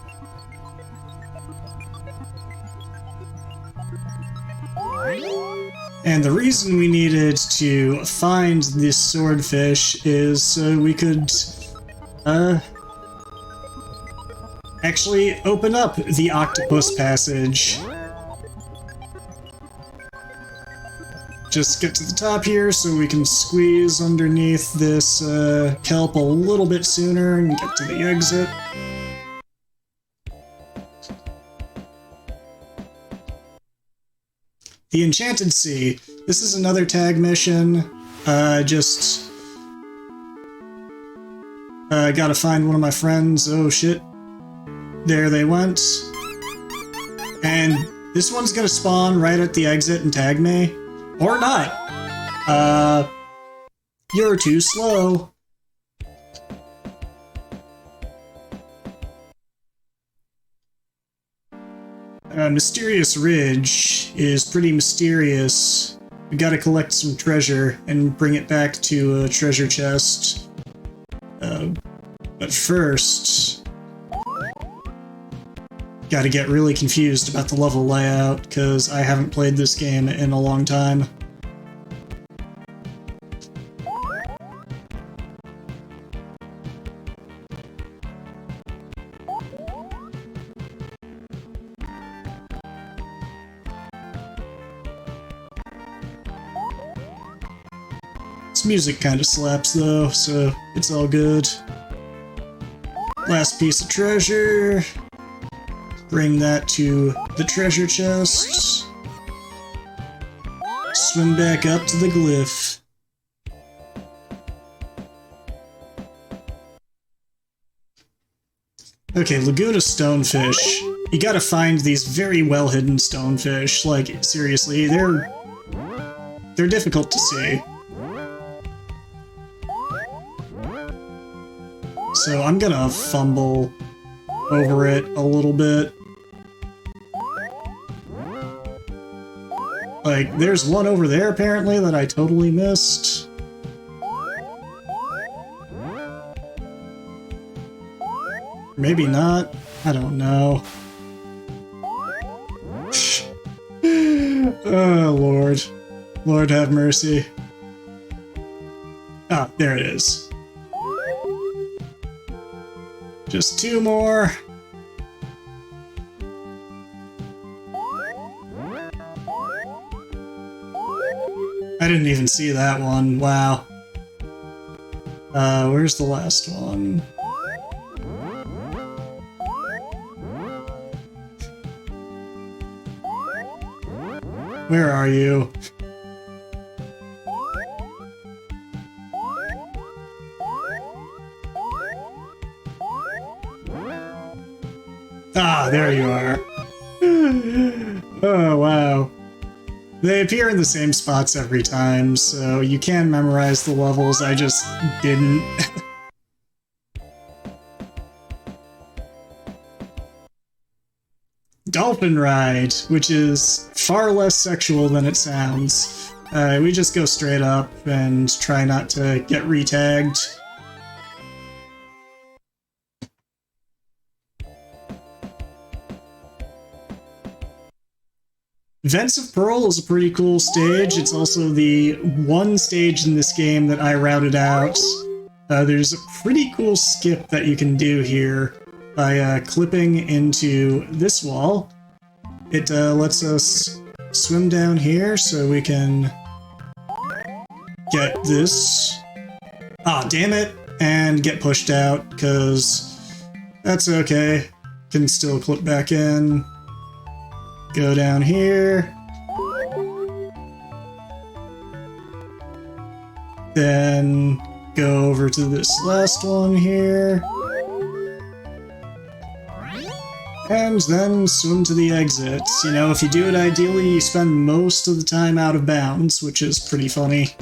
And the reason we needed to find this swordfish is so we could, actually open up the Octopus Passage. Just get to the top here so we can squeeze underneath this kelp a little bit sooner and get to the exit. The Enchanted Sea. This is another tag mission. Just gotta find one of my friends. Oh shit. There they went. And this one's gonna spawn right at the exit and tag me. Or not. You're too slow. Mysterious Ridge is pretty mysterious. We gotta collect some treasure and bring it back to a treasure chest. But first, gotta get really confused about the level layout, because I haven't played this game in a long time. This music kinda slaps though, so it's all good. Last piece of treasure. Bring that to the treasure chest. Swim back up to the glyph. Okay, Laguna Stonefish. You gotta find these very well-hidden stonefish. Like, seriously, they're difficult to see. So I'm gonna fumble over it a little bit. Like, there's one over there, apparently, that I totally missed. Maybe not. I don't know. Oh, Lord. Lord have mercy. Ah, there it is. Just 2 more. I didn't even see that one. Wow. Where's the last one? Where are you? Ah, there you are. Oh, wow. They appear in the same spots every time, so you can memorize the levels, I just didn't. Dolphin Ride, which is far less sexual than it sounds. We just go straight up and try not to get re-tagged. Vents of Pearl is a pretty cool stage. It's also the one stage in this game that I routed out. There's a pretty cool skip that you can do here by clipping into this wall. It lets us swim down here so we can get this. Ah, damn it! And get pushed out, because that's okay. Can still clip back in. Go down here. Then go over to this last one here. And then swim to the exits. You know, if you do it ideally, you spend most of the time out of bounds, which is pretty funny.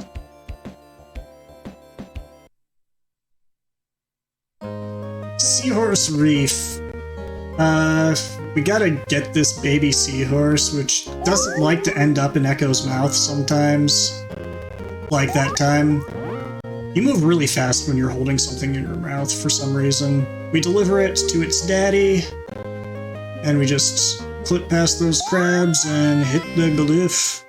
Seahorse Reef. We gotta get this baby seahorse, which doesn't like to end up in Echo's mouth sometimes. Like that time. You move really fast when you're holding something in your mouth for some reason. We deliver it to its daddy, and we just clip past those crabs and hit the glyph.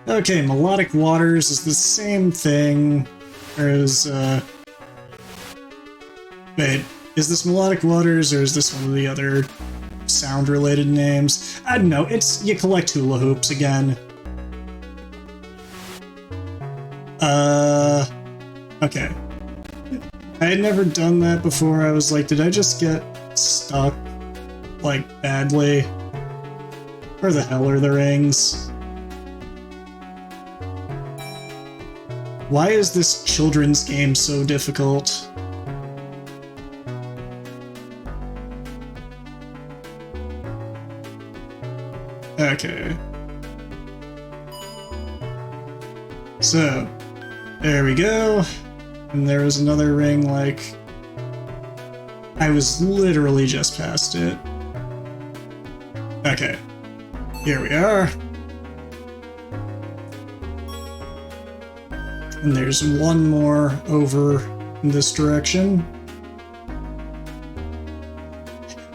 Okay, Melodic Waters is the same thing as, wait, is this Melodic Waters or is this one of the other sound-related names? I don't know, it's, you collect hula hoops again. Okay. I had never done that before. I was like, did I just get stuck, like, badly? Where the hell are the rings? Why is this children's game so difficult? Okay. So, there we go. And there was another ring, like... I was literally just past it. Okay. Here we are. And there's one more over in this direction.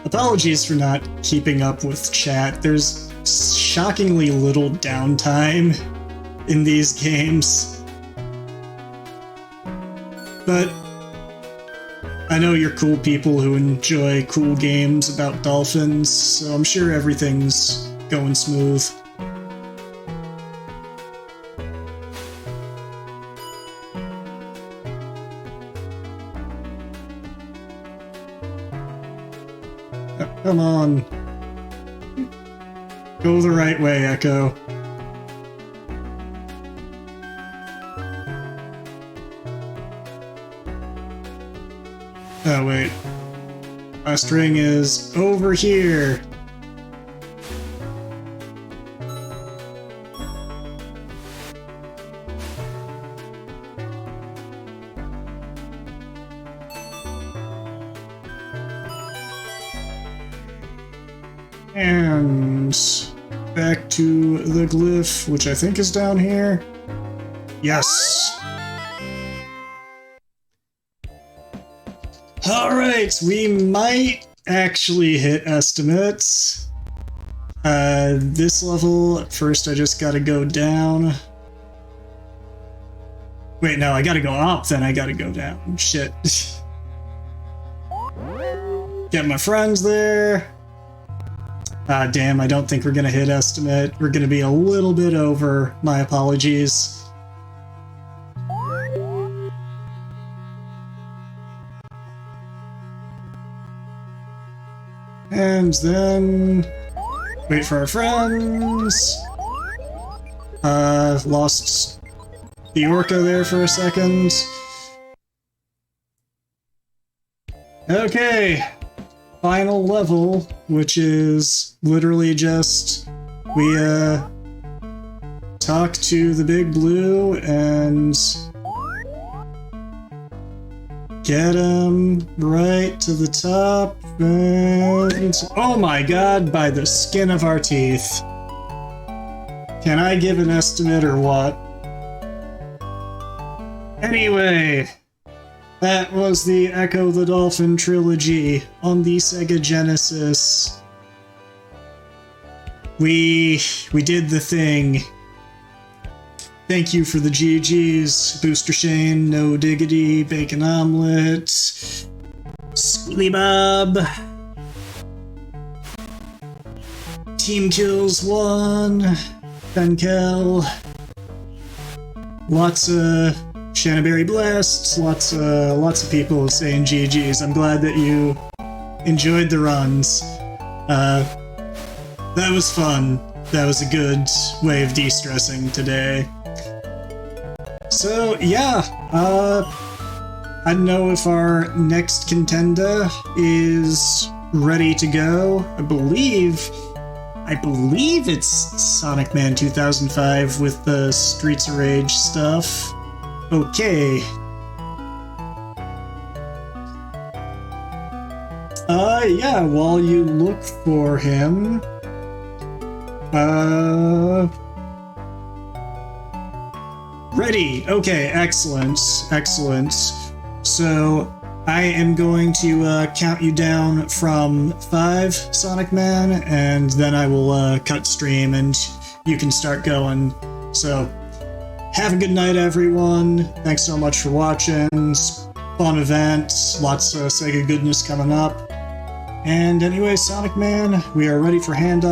Apologies for not keeping up with chat. There's shockingly little downtime in these games. But I know you're cool people who enjoy cool games about dolphins, so I'm sure everything's going smooth. Come on. Go the right way, Echo. Oh, wait. Last ring is over here. And back to the glyph, which I think is down here. Yes. Alright, we might actually hit estimates. This level, first I just gotta go down. Wait, no, I gotta go up, then I gotta go down. Shit. Get my friends there. Ah, damn, I don't think we're gonna hit estimate. We're gonna be a little bit over. My apologies. And then wait for our friends. Lost the orca there for a second. Okay, final level, which is literally just we talk to the big blue and get him right to the top, and oh my god, by the skin of our teeth. Can I give an estimate or what? Anyway, that was the Ecco the Dolphin Trilogy on the Sega Genesis. We did the thing. Thank you for the GGs, Booster Shane, No Diggity, Bacon Omelet, Squilly Bob, Team Kills 1, Benkel, lots of Shanaberry Blasts, lots of people saying GGs. I'm glad that you enjoyed the runs. That was fun. That was a good way of de-stressing today. So yeah, I don't know if our next contender is ready to go. I believe it's Sonic Man 2005 with the Streets of Rage stuff. Okay. Yeah, while you look for him, ready. Okay, excellent. Excellent. So I am going to count you down from 5, Sonic Man, and then I will cut stream and you can start going. So have a good night, everyone. Thanks so much for watching. Fun event. Lots of Sega goodness coming up. And anyway, Sonic Man, we are ready for handoff.